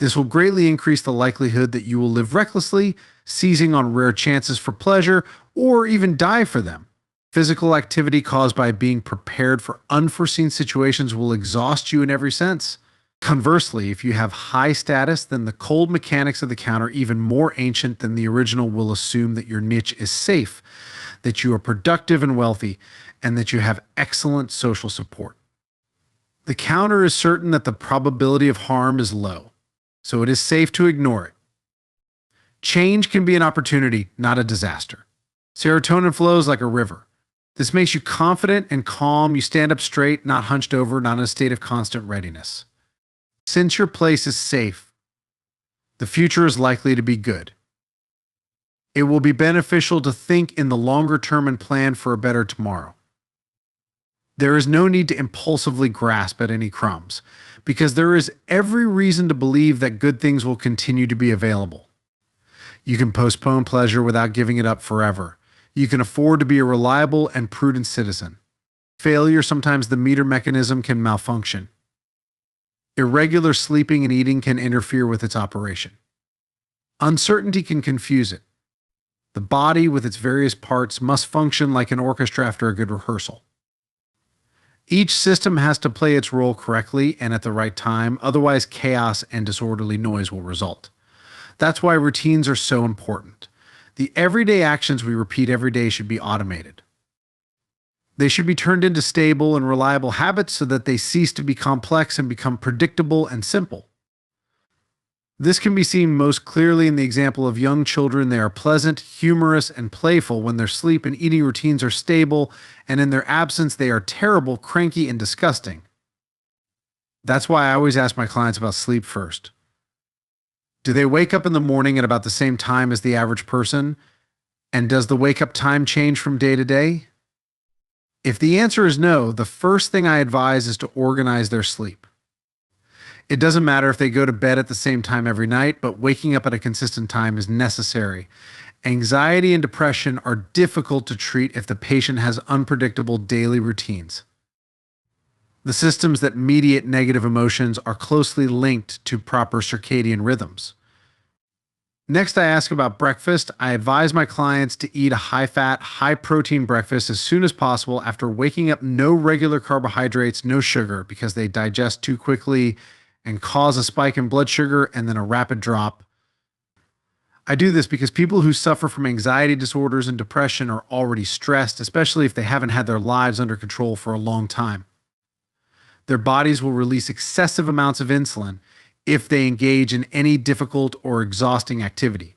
This will greatly increase the likelihood that you will live recklessly, seizing on rare chances for pleasure, or even die for them. Physical activity caused by being prepared for unforeseen situations will exhaust you in every sense. Conversely, if you have high status, then the cold mechanics of the counter, even more ancient than the original, will assume that your niche is safe, that you are productive and wealthy, and that you have excellent social support. The counter is certain that the probability of harm is low, so it is safe to ignore it. Change can be an opportunity, not a disaster. Serotonin flows like a river. This makes you confident and calm. You stand up straight, not hunched over, not in a state of constant readiness. Since your place is safe, the future is likely to be good. It will be beneficial to think in the longer term and plan for a better tomorrow. There is no need to impulsively grasp at any crumbs, because there is every reason to believe that good things will continue to be available. You can postpone pleasure without giving it up forever. You can afford to be a reliable and prudent citizen. Failure, sometimes the meter mechanism can malfunction. Irregular sleeping and eating can interfere with its operation. Uncertainty can confuse it. The body, with its various parts, must function like an orchestra after a good rehearsal. Each system has to play its role correctly and at the right time, otherwise chaos and disorderly noise will result. That's why routines are so important. The everyday actions we repeat every day should be automated. They should be turned into stable and reliable habits so that they cease to be complex and become predictable and simple. This can be seen most clearly in the example of young children. They are pleasant, humorous, and playful when their sleep and eating routines are stable, and in their absence, they are terrible, cranky, and disgusting. That's why I always ask my clients about sleep first. Do they wake up in the morning at about the same time as the average person? And does the wake up time change from day to day? If the answer is no, the first thing I advise is to organize their sleep. It doesn't matter if they go to bed at the same time every night, but waking up at a consistent time is necessary. Anxiety and depression are difficult to treat if the patient has unpredictable daily routines. The systems that mediate negative emotions are closely linked to proper circadian rhythms. Next, I ask about breakfast. I advise my clients to eat a high-fat, high-protein breakfast as soon as possible after waking up. No regular carbohydrates, no sugar, because they digest too quickly and cause a spike in blood sugar and then a rapid drop. I do this because people who suffer from anxiety disorders and depression are already stressed, especially if they haven't had their lives under control for a long time. Their bodies will release excessive amounts of insulin if they engage in any difficult or exhausting activity.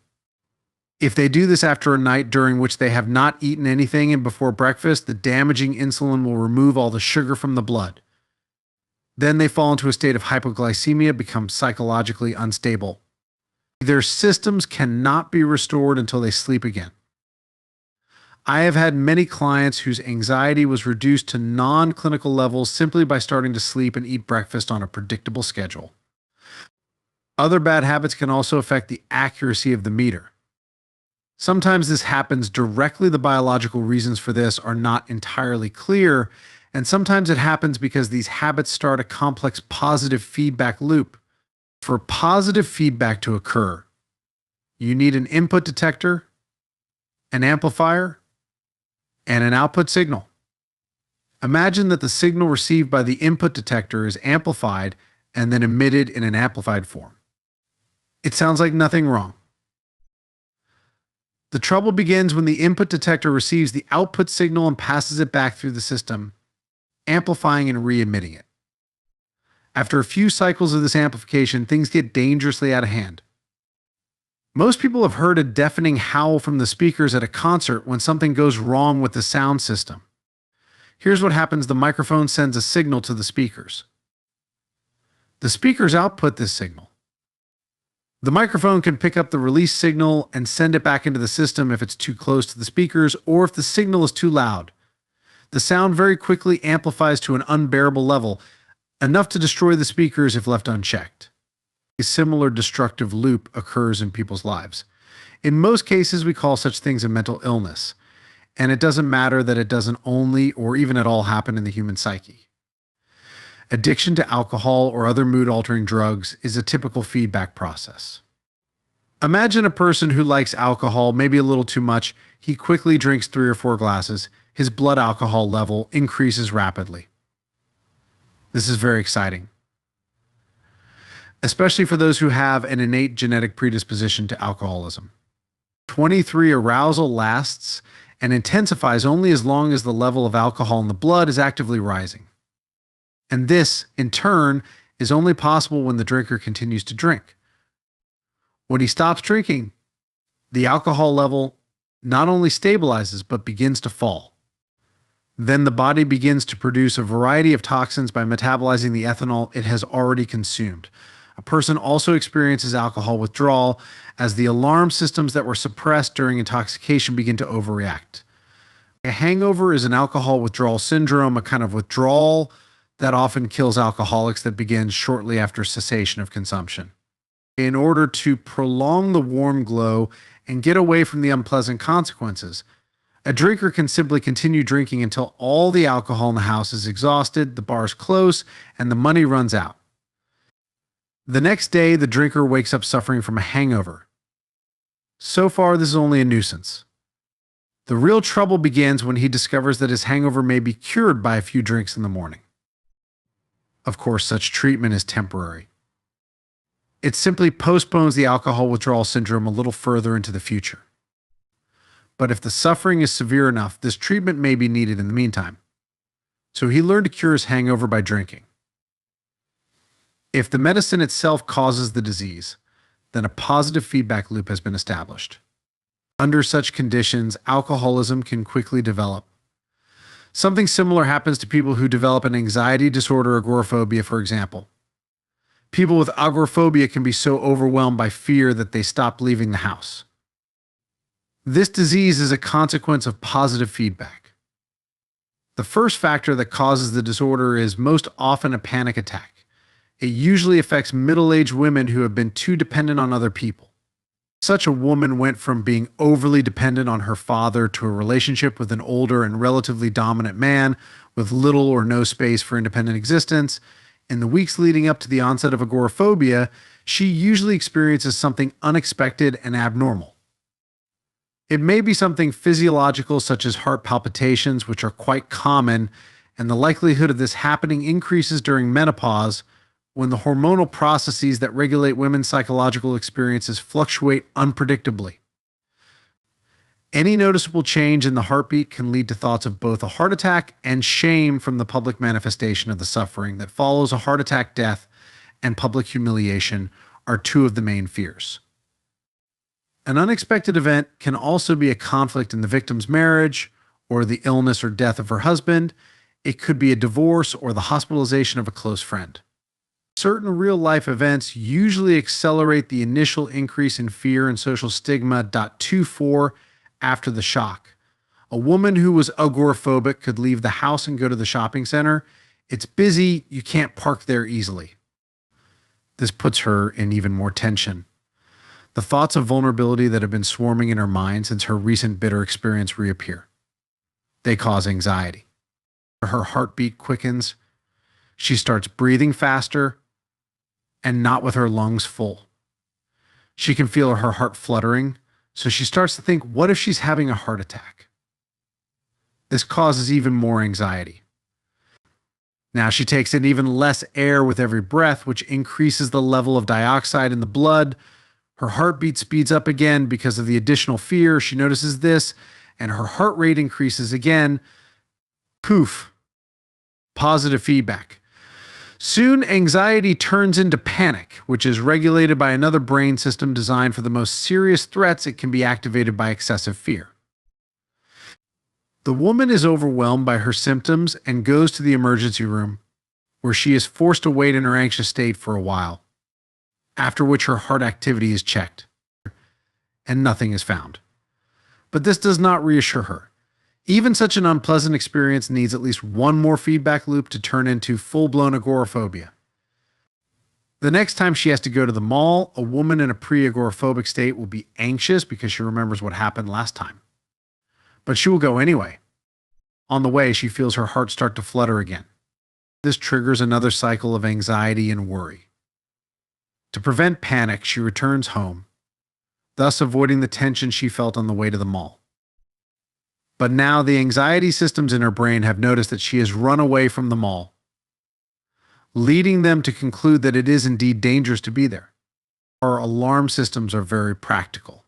If they do this after a night during which they have not eaten anything and before breakfast, the damaging insulin will remove all the sugar from the blood. Then they fall into a state of hypoglycemia, become psychologically unstable. Their systems cannot be restored until they sleep again. I have had many clients whose anxiety was reduced to non-clinical levels simply by starting to sleep and eat breakfast on a predictable schedule. Other bad habits can also affect the accuracy of the meter. Sometimes this happens directly. The biological reasons for this are not entirely clear, and sometimes it happens because these habits start a complex positive feedback loop. For positive feedback to occur, you need an input detector, an amplifier, and an output signal. Imagine that the signal received by the input detector is amplified and then emitted in an amplified form. It sounds like nothing wrong. The trouble begins when the input detector receives the output signal and passes it back through the system, amplifying and re-emitting it. After a few cycles of this amplification, things get dangerously out of hand. Most people have heard a deafening howl from the speakers at a concert when something goes wrong with the sound system. Here's what happens. The microphone sends a signal to the speakers. The speakers output this signal. The microphone can pick up the release signal and send it back into the system if it's too close to the speakers or if the signal is too loud. The sound very quickly amplifies to an unbearable level, enough to destroy the speakers if left unchecked. A similar destructive loop occurs in people's lives. In most cases, we call such things a mental illness, and it doesn't matter that it doesn't only or even at all happen in the human psyche. Addiction to alcohol or other mood-altering drugs is a typical feedback process. Imagine a person who likes alcohol, maybe a little too much. He quickly drinks 3 or 4 glasses. His blood alcohol level increases rapidly. This is very exciting, especially for those who have an innate genetic predisposition to alcoholism. 23 arousal lasts and intensifies only as long as the level of alcohol in the blood is actively rising. And this, in turn, is only possible when the drinker continues to drink. When he stops drinking, the alcohol level not only stabilizes but begins to fall. Then the body begins to produce a variety of toxins by metabolizing the ethanol it has already consumed. A person also experiences alcohol withdrawal as the alarm systems that were suppressed during intoxication begin to overreact. A hangover is an alcohol withdrawal syndrome, a kind of withdrawal that often kills alcoholics that begins shortly after cessation of consumption. In order to prolong the warm glow and get away from the unpleasant consequences, a drinker can simply continue drinking until all the alcohol in the house is exhausted, the bar's close, and the money runs out. The next day, the drinker wakes up suffering from a hangover. So far, this is only a nuisance. The real trouble begins when he discovers that his hangover may be cured by a few drinks in the morning. Of course, such treatment is temporary. It simply postpones the alcohol withdrawal syndrome a little further into the future. But if the suffering is severe enough, this treatment may be needed in the meantime. So he learned to cure his hangover by drinking. If the medicine itself causes the disease, then a positive feedback loop has been established. Under such conditions, alcoholism can quickly develop. Something similar happens to people who develop an anxiety disorder, agoraphobia, for example. People with agoraphobia can be so overwhelmed by fear that they stop leaving the house. This disease is a consequence of positive feedback. The first factor that causes the disorder is most often a panic attack. It usually affects middle-aged women who have been too dependent on other people. Such a woman went from being overly dependent on her father to a relationship with an older and relatively dominant man with little or no space for independent existence. In the weeks leading up to the onset of agoraphobia, she usually experiences something unexpected and abnormal. It may be something physiological such as heart palpitations, which are quite common, and the likelihood of this happening increases during menopause when the hormonal processes that regulate women's psychological experiences fluctuate unpredictably. Any noticeable change in the heartbeat can lead to thoughts of both a heart attack and shame from the public manifestation of the suffering that follows a heart attack death, and public humiliation are two of the main fears. An unexpected event can also be a conflict in the victim's marriage, or the illness or death of her husband. It could be a divorce or the hospitalization of a close friend. Certain real-life events usually accelerate the initial increase in fear and social stigma. 24 after the shock. A woman who was agoraphobic could leave the house and go to the shopping center. It's busy, you can't park there easily. This puts her in even more tension. The thoughts of vulnerability that have been swarming in her mind since her recent bitter experience reappear. They cause anxiety. Her heartbeat quickens. She starts breathing faster and not with her lungs full. She can feel her heart fluttering, so she starts to think, what if she's having a heart attack? This causes even more anxiety. Now she takes in even less air with every breath, which increases the level of dioxide in the blood. Her heartbeat speeds up again because of the additional fear. She notices this, and her heart rate increases again. Poof. Positive feedback. Soon, anxiety turns into panic, which is regulated by another brain system designed for the most serious threats. It can be activated by excessive fear. The woman is overwhelmed by her symptoms and goes to the emergency room, where she is forced to wait in her anxious state for a while, after which her heart activity is checked, and nothing is found. But this does not reassure her. Even such an unpleasant experience needs at least one more feedback loop to turn into full-blown agoraphobia. The next time she has to go to the mall, a woman in a pre-agoraphobic state will be anxious because she remembers what happened last time. But she will go anyway. On the way, she feels her heart start to flutter again. This triggers another cycle of anxiety and worry. To prevent panic, she returns home, thus avoiding the tension she felt on the way to the mall. But now the anxiety systems in her brain have noticed that she has run away from the mall, leading them to conclude that it is indeed dangerous to be there. Our alarm systems are very practical.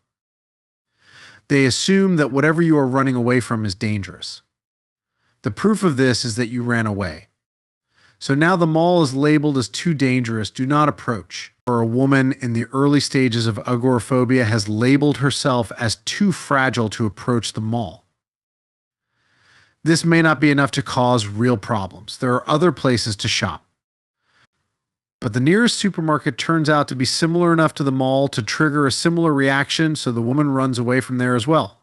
They assume that whatever you are running away from is dangerous. The proof of this is that you ran away. So now the mall is labeled as too dangerous, do not approach. Or a woman in the early stages of agoraphobia has labeled herself as too fragile to approach the mall. This may not be enough to cause real problems. There are other places to shop. But the nearest supermarket turns out to be similar enough to the mall to trigger a similar reaction, so the woman runs away from there as well.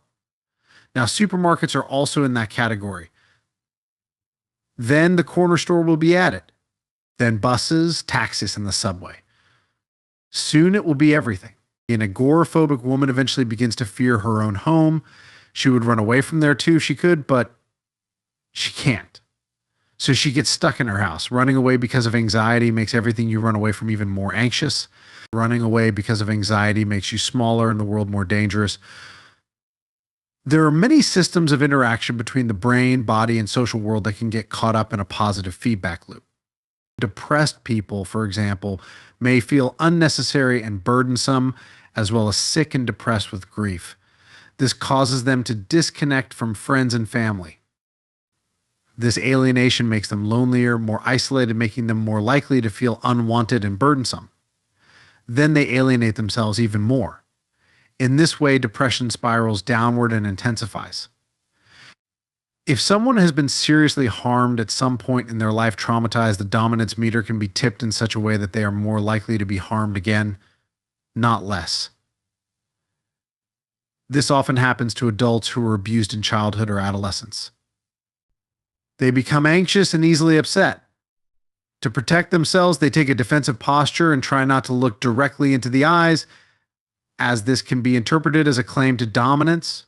Now, supermarkets are also in that category. Then the corner store will be added. Then buses, taxis, and the subway. Soon it will be everything. An agoraphobic woman eventually begins to fear her own home. She would run away from there too if she could, but she can't. So she gets stuck in her house. Running away because of anxiety makes everything you run away from even more anxious. Running away because of anxiety makes you smaller and the world more dangerous. There are many systems of interaction between the brain, body, and social world that can get caught up in a positive feedback loop. Depressed people, for example, may feel unnecessary and burdensome, as well as sick and depressed with grief. This causes them to disconnect from friends and family. This alienation makes them lonelier, more isolated, making them more likely to feel unwanted and burdensome. Then they alienate themselves even more. In this way, depression spirals downward and intensifies. If someone has been seriously harmed at some point in their life, traumatized, the dominance meter can be tipped in such a way that they are more likely to be harmed again, not less. This often happens to adults who were abused in childhood or adolescence. They become anxious and easily upset. To protect themselves, they take a defensive posture and try not to look directly into the eyes, as this can be interpreted as a claim to dominance.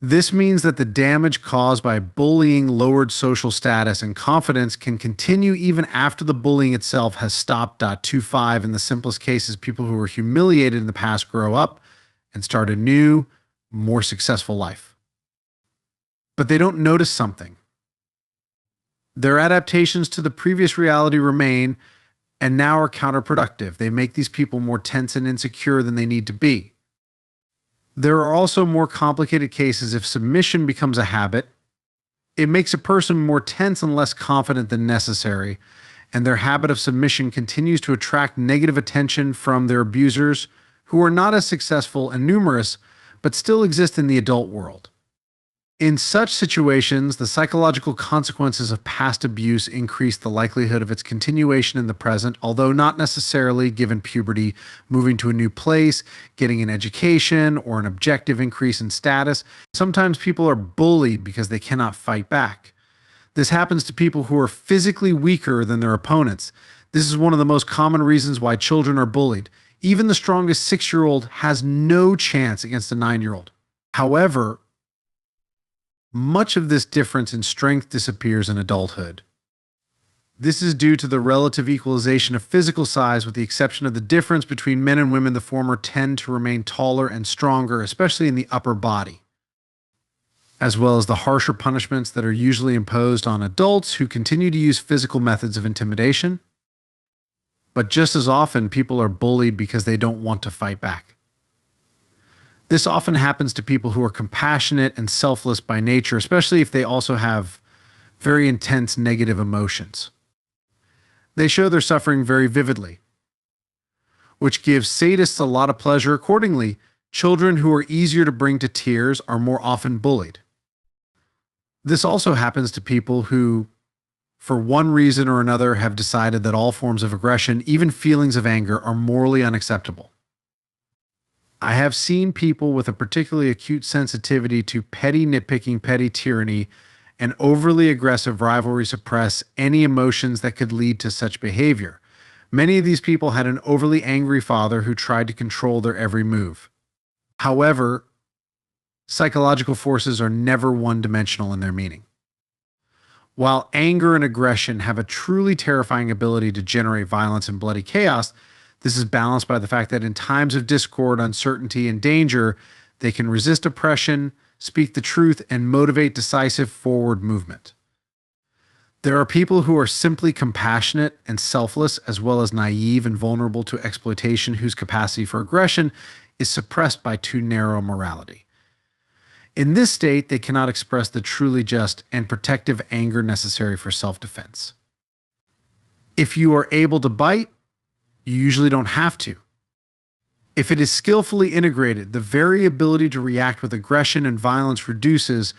This means that the damage caused by bullying lowered social status and confidence can continue even after the bullying itself has stopped. 25 in the simplest cases, people who were humiliated in the past grow up and start a new, more successful life. But they don't notice something. Their adaptations to the previous reality remain and now are counterproductive. They make these people more tense and insecure than they need to be. There are also more complicated cases. If submission becomes a habit, it makes a person more tense and less confident than necessary, and their habit of submission continues to attract negative attention from their abusers, who are not as successful and numerous, but still exist in the adult world. In such situations, the psychological consequences of past abuse increase the likelihood of its continuation in the present, although not necessarily, given puberty, moving to a new place, getting an education, or an objective increase in status. Sometimes people are bullied because they cannot fight back. This happens to people who are physically weaker than their opponents. This is one of the most common reasons why children are bullied. Even the strongest 6-year-old has no chance against a 9-year-old. However, much of this difference in strength disappears in adulthood. This is due to the relative equalization of physical size, with the exception of the difference between men and women. The former tend to remain taller and stronger, especially in the upper body, as well as the harsher punishments that are usually imposed on adults who continue to use physical methods of intimidation. But just as often, people are bullied because they don't want to fight back. This often happens to people who are compassionate and selfless by nature, especially if they also have very intense negative emotions. They show their suffering very vividly, which gives sadists a lot of pleasure. Accordingly, children who are easier to bring to tears are more often bullied. This also happens to people who, for one reason or another, have decided that all forms of aggression, even feelings of anger, are morally unacceptable. I have seen people with a particularly acute sensitivity to petty nitpicking, petty tyranny, and overly aggressive rivalry suppress any emotions that could lead to such behavior. Many of these people had an overly angry father who tried to control their every move. However, psychological forces are never one-dimensional in their meaning. While anger and aggression have a truly terrifying ability to generate violence and bloody chaos, this is balanced by the fact that in times of discord, uncertainty, and danger, they can resist oppression, speak the truth, and motivate decisive forward movement. There are people who are simply compassionate and selfless, as well as naive and vulnerable to exploitation, whose capacity for aggression is suppressed by too narrow morality. In this state, they cannot express the truly just and protective anger necessary for self-defense. If you are able to bite, you usually don't have to. If it is skillfully integrated, the very ability to react with aggression and violence reduces,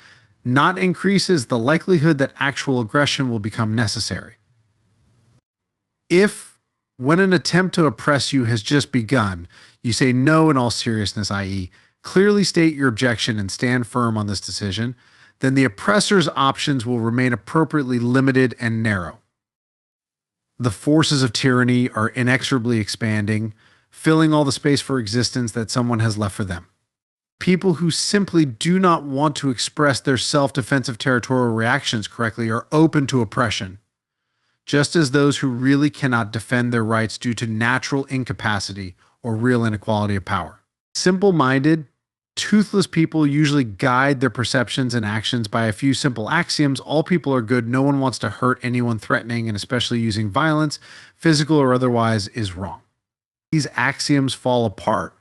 not increases, the likelihood that actual aggression will become necessary. If, when an attempt to oppress you has just begun, you say no in all seriousness, i.e., clearly state your objection and stand firm on this decision, then the oppressor's options will remain appropriately limited and narrow. The forces of tyranny are inexorably expanding, filling all the space for existence that someone has left for them. People who simply do not want to express their self-defensive territorial reactions correctly are open to oppression, just as those who really cannot defend their rights due to natural incapacity or real inequality of power. Simple-minded, toothless people usually guide their perceptions and actions by a few simple axioms. All people are good. No one wants to hurt anyone. Threatening, and especially using violence, physical or otherwise, is wrong. These axioms fall apart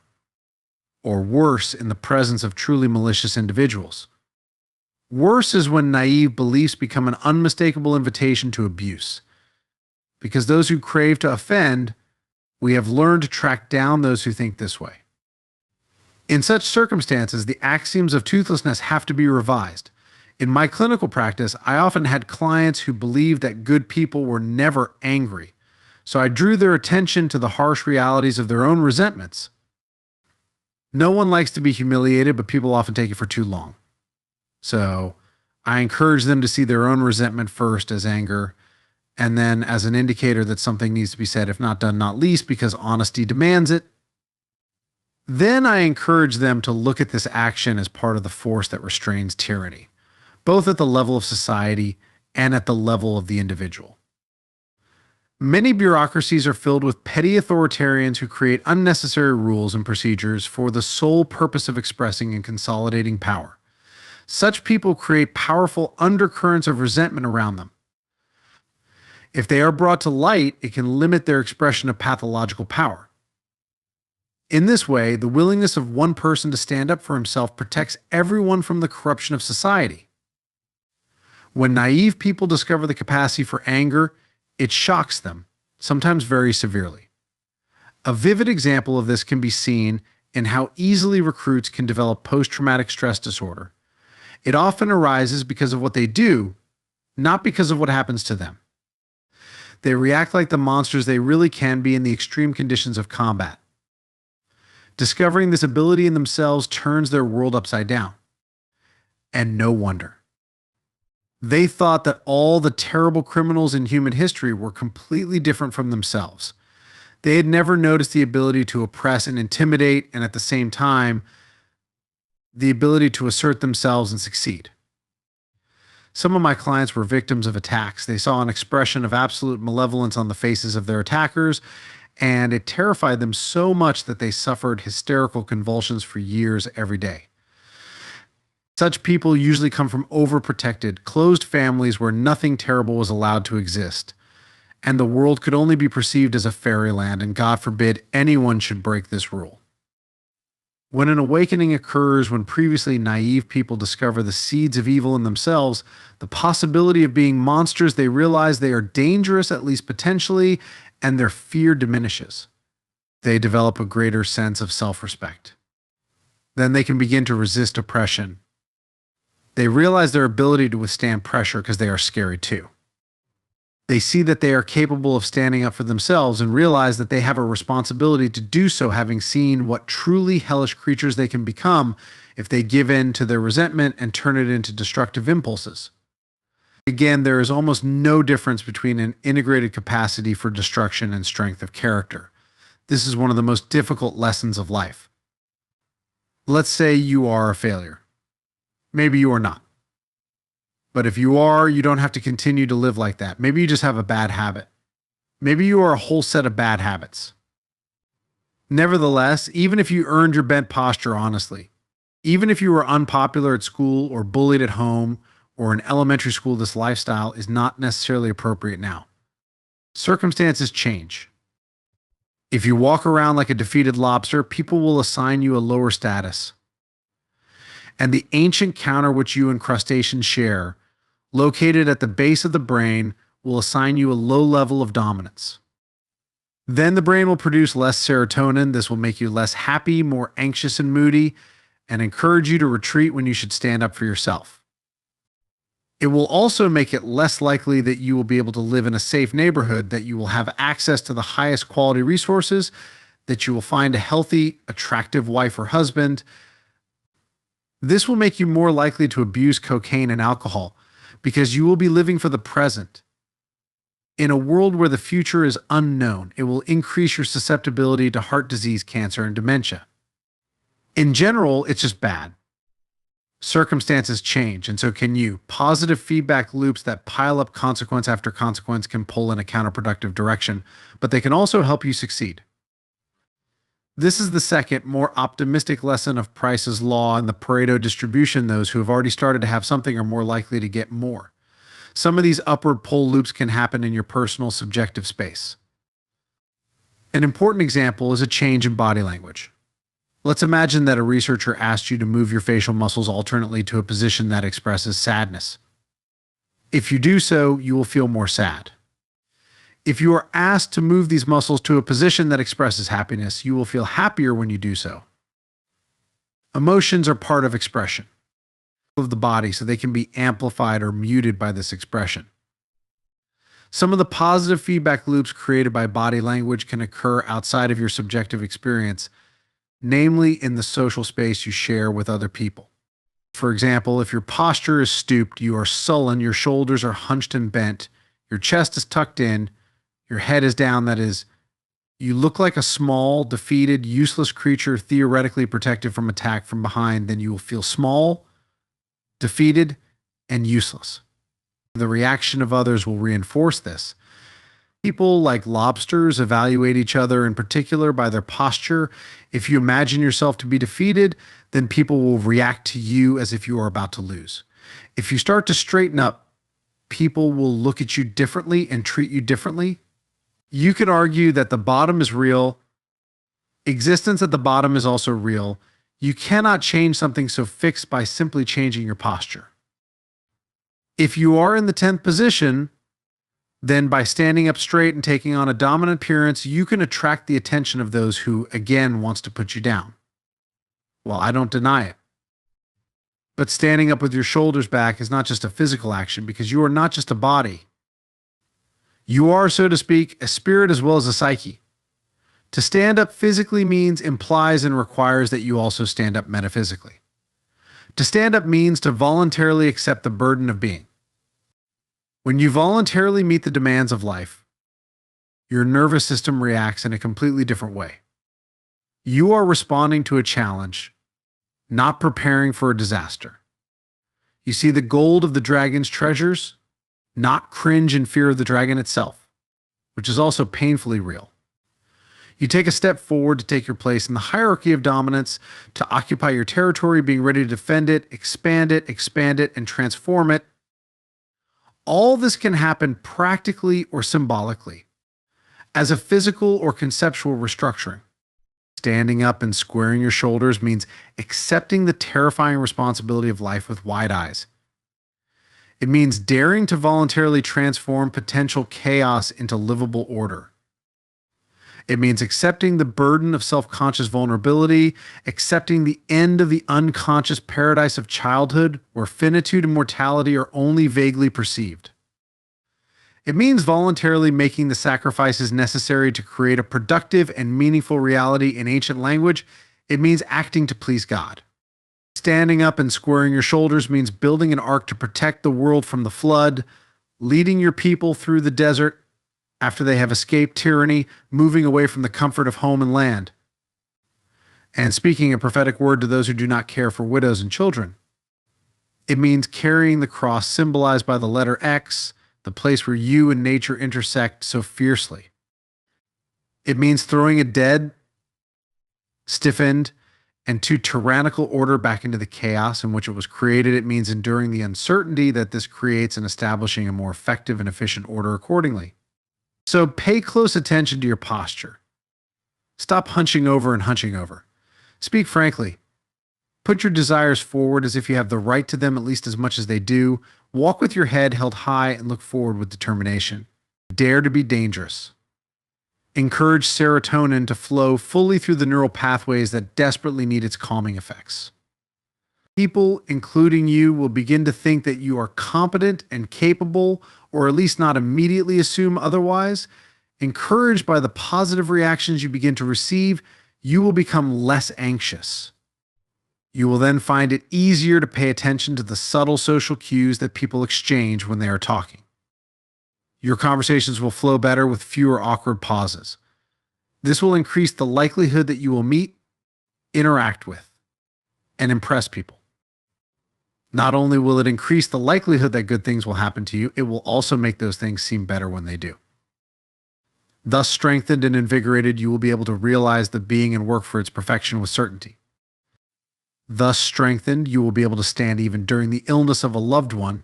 or worse in the presence of truly malicious individuals. Worse is when naive beliefs become an unmistakable invitation to abuse. Because those who crave to offend, we have learned to track down those who think this way. In such circumstances, the axioms of toothlessness have to be revised. In my clinical practice, I often had clients who believed that good people were never angry, so I drew their attention to the harsh realities of their own resentments. No one likes to be humiliated, but people often take it for too long. So I encourage them to see their own resentment first as anger, and then as an indicator that something needs to be said, if not done, not least, because honesty demands it. Then I encourage them to look at this action as part of the force that restrains tyranny, both at the level of society and at the level of the individual. Many bureaucracies are filled with petty authoritarians who create unnecessary rules and procedures for the sole purpose of expressing and consolidating power. Such people create powerful undercurrents of resentment around them. If they are brought to light, it can limit their expression of pathological power. In this way, the willingness of one person to stand up for himself protects everyone from the corruption of society. When naive people discover the capacity for anger, it shocks them, sometimes very severely. A vivid example of this can be seen in how easily recruits can develop post-traumatic stress disorder. It often arises because of what they do, not because of what happens to them. They react like the monsters they really can be in the extreme conditions of combat. Discovering this ability in themselves turns their world upside down. And no wonder. They thought that all the terrible criminals in human history were completely different from themselves. They had never noticed the ability to oppress and intimidate, and at the same time, the ability to assert themselves and succeed. Some of my clients were victims of attacks. They saw an expression of absolute malevolence on the faces of their attackers, and it terrified them so much that they suffered hysterical convulsions for years every day. Such people usually come from overprotected, closed families where nothing terrible was allowed to exist, and the world could only be perceived as a fairyland, and God forbid anyone should break this rule. When an awakening occurs when previously naive people discover the seeds of evil in themselves, the possibility of being monsters, they realize they are dangerous, at least potentially, and their fear diminishes. They develop a greater sense of self-respect. Then they can begin to resist oppression. They realize their ability to withstand pressure because they are scary too. They see that they are capable of standing up for themselves and realize that they have a responsibility to do so, having seen what truly hellish creatures they can become if they give in to their resentment and turn it into destructive impulses. Again, there is almost no difference between an integrated capacity for destruction and strength of character. This is one of the most difficult lessons of life. Let's say you are a failure. Maybe you are not. But if you are, you don't have to continue to live like that. Maybe you just have a bad habit. Maybe you are a whole set of bad habits. Nevertheless, even if you earned your bent posture honestly, even if you were unpopular at school or bullied at home or in elementary school, this lifestyle is not necessarily appropriate now. Circumstances change. If you walk around like a defeated lobster, people will assign you a lower status. And the ancient counter which you and crustaceans share, located at the base of the brain, will assign you a low level of dominance. Then the brain will produce less serotonin. This will make you less happy, more anxious and moody, and encourage you to retreat when you should stand up for yourself. It will also make it less likely that you will be able to live in a safe neighborhood, that you will have access to the highest quality resources, that you will find a healthy, attractive wife or husband. This will make you more likely to abuse cocaine and alcohol because you will be living for the present. In a world where the future is unknown, it will increase your susceptibility to heart disease, cancer, and dementia. In general, it's just bad. Circumstances change, and so can you. Positive feedback loops that pile up consequence after consequence can pull in a counterproductive direction, but they can also help you succeed. This is the second, more optimistic lesson of Price's law and the Pareto distribution. Those who have already started to have something are more likely to get more. Some of these upward pull loops can happen in your personal subjective space. An important example is a change in body language. Let's imagine that a researcher asked you to move your facial muscles alternately to a position that expresses sadness. If you do so, you will feel more sad. If you are asked to move these muscles to a position that expresses happiness, you will feel happier when you do so. Emotions are part of expression of the body, so they can be amplified or muted by this expression. Some of the positive feedback loops created by body language can occur outside of your subjective experience, namely in the social space you share with other people. For example, if your posture is stooped, you are sullen, your shoulders are hunched and bent, your chest is tucked in, your head is down, that is, you look like a small, defeated, useless creature theoretically protected from attack from behind, then you will feel small, defeated, and useless. The reaction of others will reinforce this. People, like lobsters, evaluate each other in particular by their posture. If you imagine yourself to be defeated, then people will react to you as if you are about to lose. If you start to straighten up, people will look at you differently and treat you differently. You could argue that the bottom is real. Existence at the bottom is also real. You cannot change something so fixed by simply changing your posture. If you are in the 10th position, then by standing up straight and taking on a dominant appearance, you can attract the attention of those who, again, wants to put you down. Well, I don't deny it. But standing up with your shoulders back is not just a physical action, because you are not just a body. You are, so to speak, a spirit as well as a psyche. To stand up physically implies and requires that you also stand up metaphysically. To stand up means to voluntarily accept the burden of being. When you voluntarily meet the demands of life, your nervous system reacts in a completely different way. You are responding to a challenge, not preparing for a disaster. You see the gold of the dragon's treasures, not cringe in fear of the dragon itself, which is also painfully real. You take a step forward to take your place in the hierarchy of dominance, to occupy your territory, being ready to defend it, expand it, and transform it. All this can happen practically or symbolically, as a physical or conceptual restructuring. Standing up and squaring your shoulders means accepting the terrifying responsibility of life with wide eyes. It means daring to voluntarily transform potential chaos into livable order. It means accepting the burden of self-conscious vulnerability, accepting the end of the unconscious paradise of childhood where finitude and mortality are only vaguely perceived. It means voluntarily making the sacrifices necessary to create a productive and meaningful reality in ancient language. It means acting to please God. Standing up and squaring your shoulders means building an ark to protect the world from the flood, leading your people through the desert after they have escaped tyranny, moving away from the comfort of home and land, and speaking a prophetic word to those who do not care for widows and children. It means carrying the cross symbolized by the letter X, the place where you and nature intersect so fiercely. It means throwing a dead, stiffened, and too tyrannical order back into the chaos in which it was created. It means enduring the uncertainty that this creates and establishing a more effective and efficient order accordingly. So pay close attention to your posture. Stop hunching over and hunching over. Speak frankly. Put your desires forward as if you have the right to them at least as much as they do. Walk with your head held high and look forward with determination. Dare to be dangerous. Encourage serotonin to flow fully through the neural pathways that desperately need its calming effects. People, including you, will begin to think that you are competent and capable, or at least not immediately assume otherwise. Encouraged by the positive reactions you begin to receive, you will become less anxious. You will then find it easier to pay attention to the subtle social cues that people exchange when they are talking. Your conversations will flow better with fewer awkward pauses. This will increase the likelihood that you will meet, interact with, and impress people. Not only will it increase the likelihood that good things will happen to you, it will also make those things seem better when they do. Thus strengthened and invigorated, you will be able to realize the being and work for its perfection with certainty. Thus strengthened, you will be able to stand even during the illness of a loved one.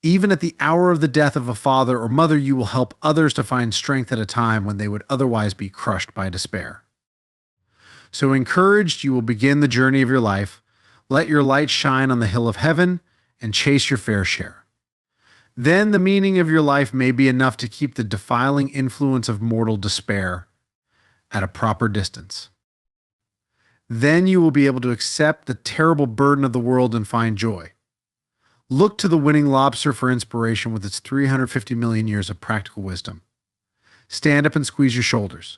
Even at the hour of the death of a father or mother, you will help others to find strength at a time when they would otherwise be crushed by despair. So encouraged, you will begin the journey of your life. Let your light shine on the hill of heaven and chase your fair share. Then the meaning of your life may be enough to keep the defiling influence of mortal despair at a proper distance. Then you will be able to accept the terrible burden of the world and find joy. Look to the winning lobster for inspiration with its 350 million years of practical wisdom. Stand up and squeeze your shoulders.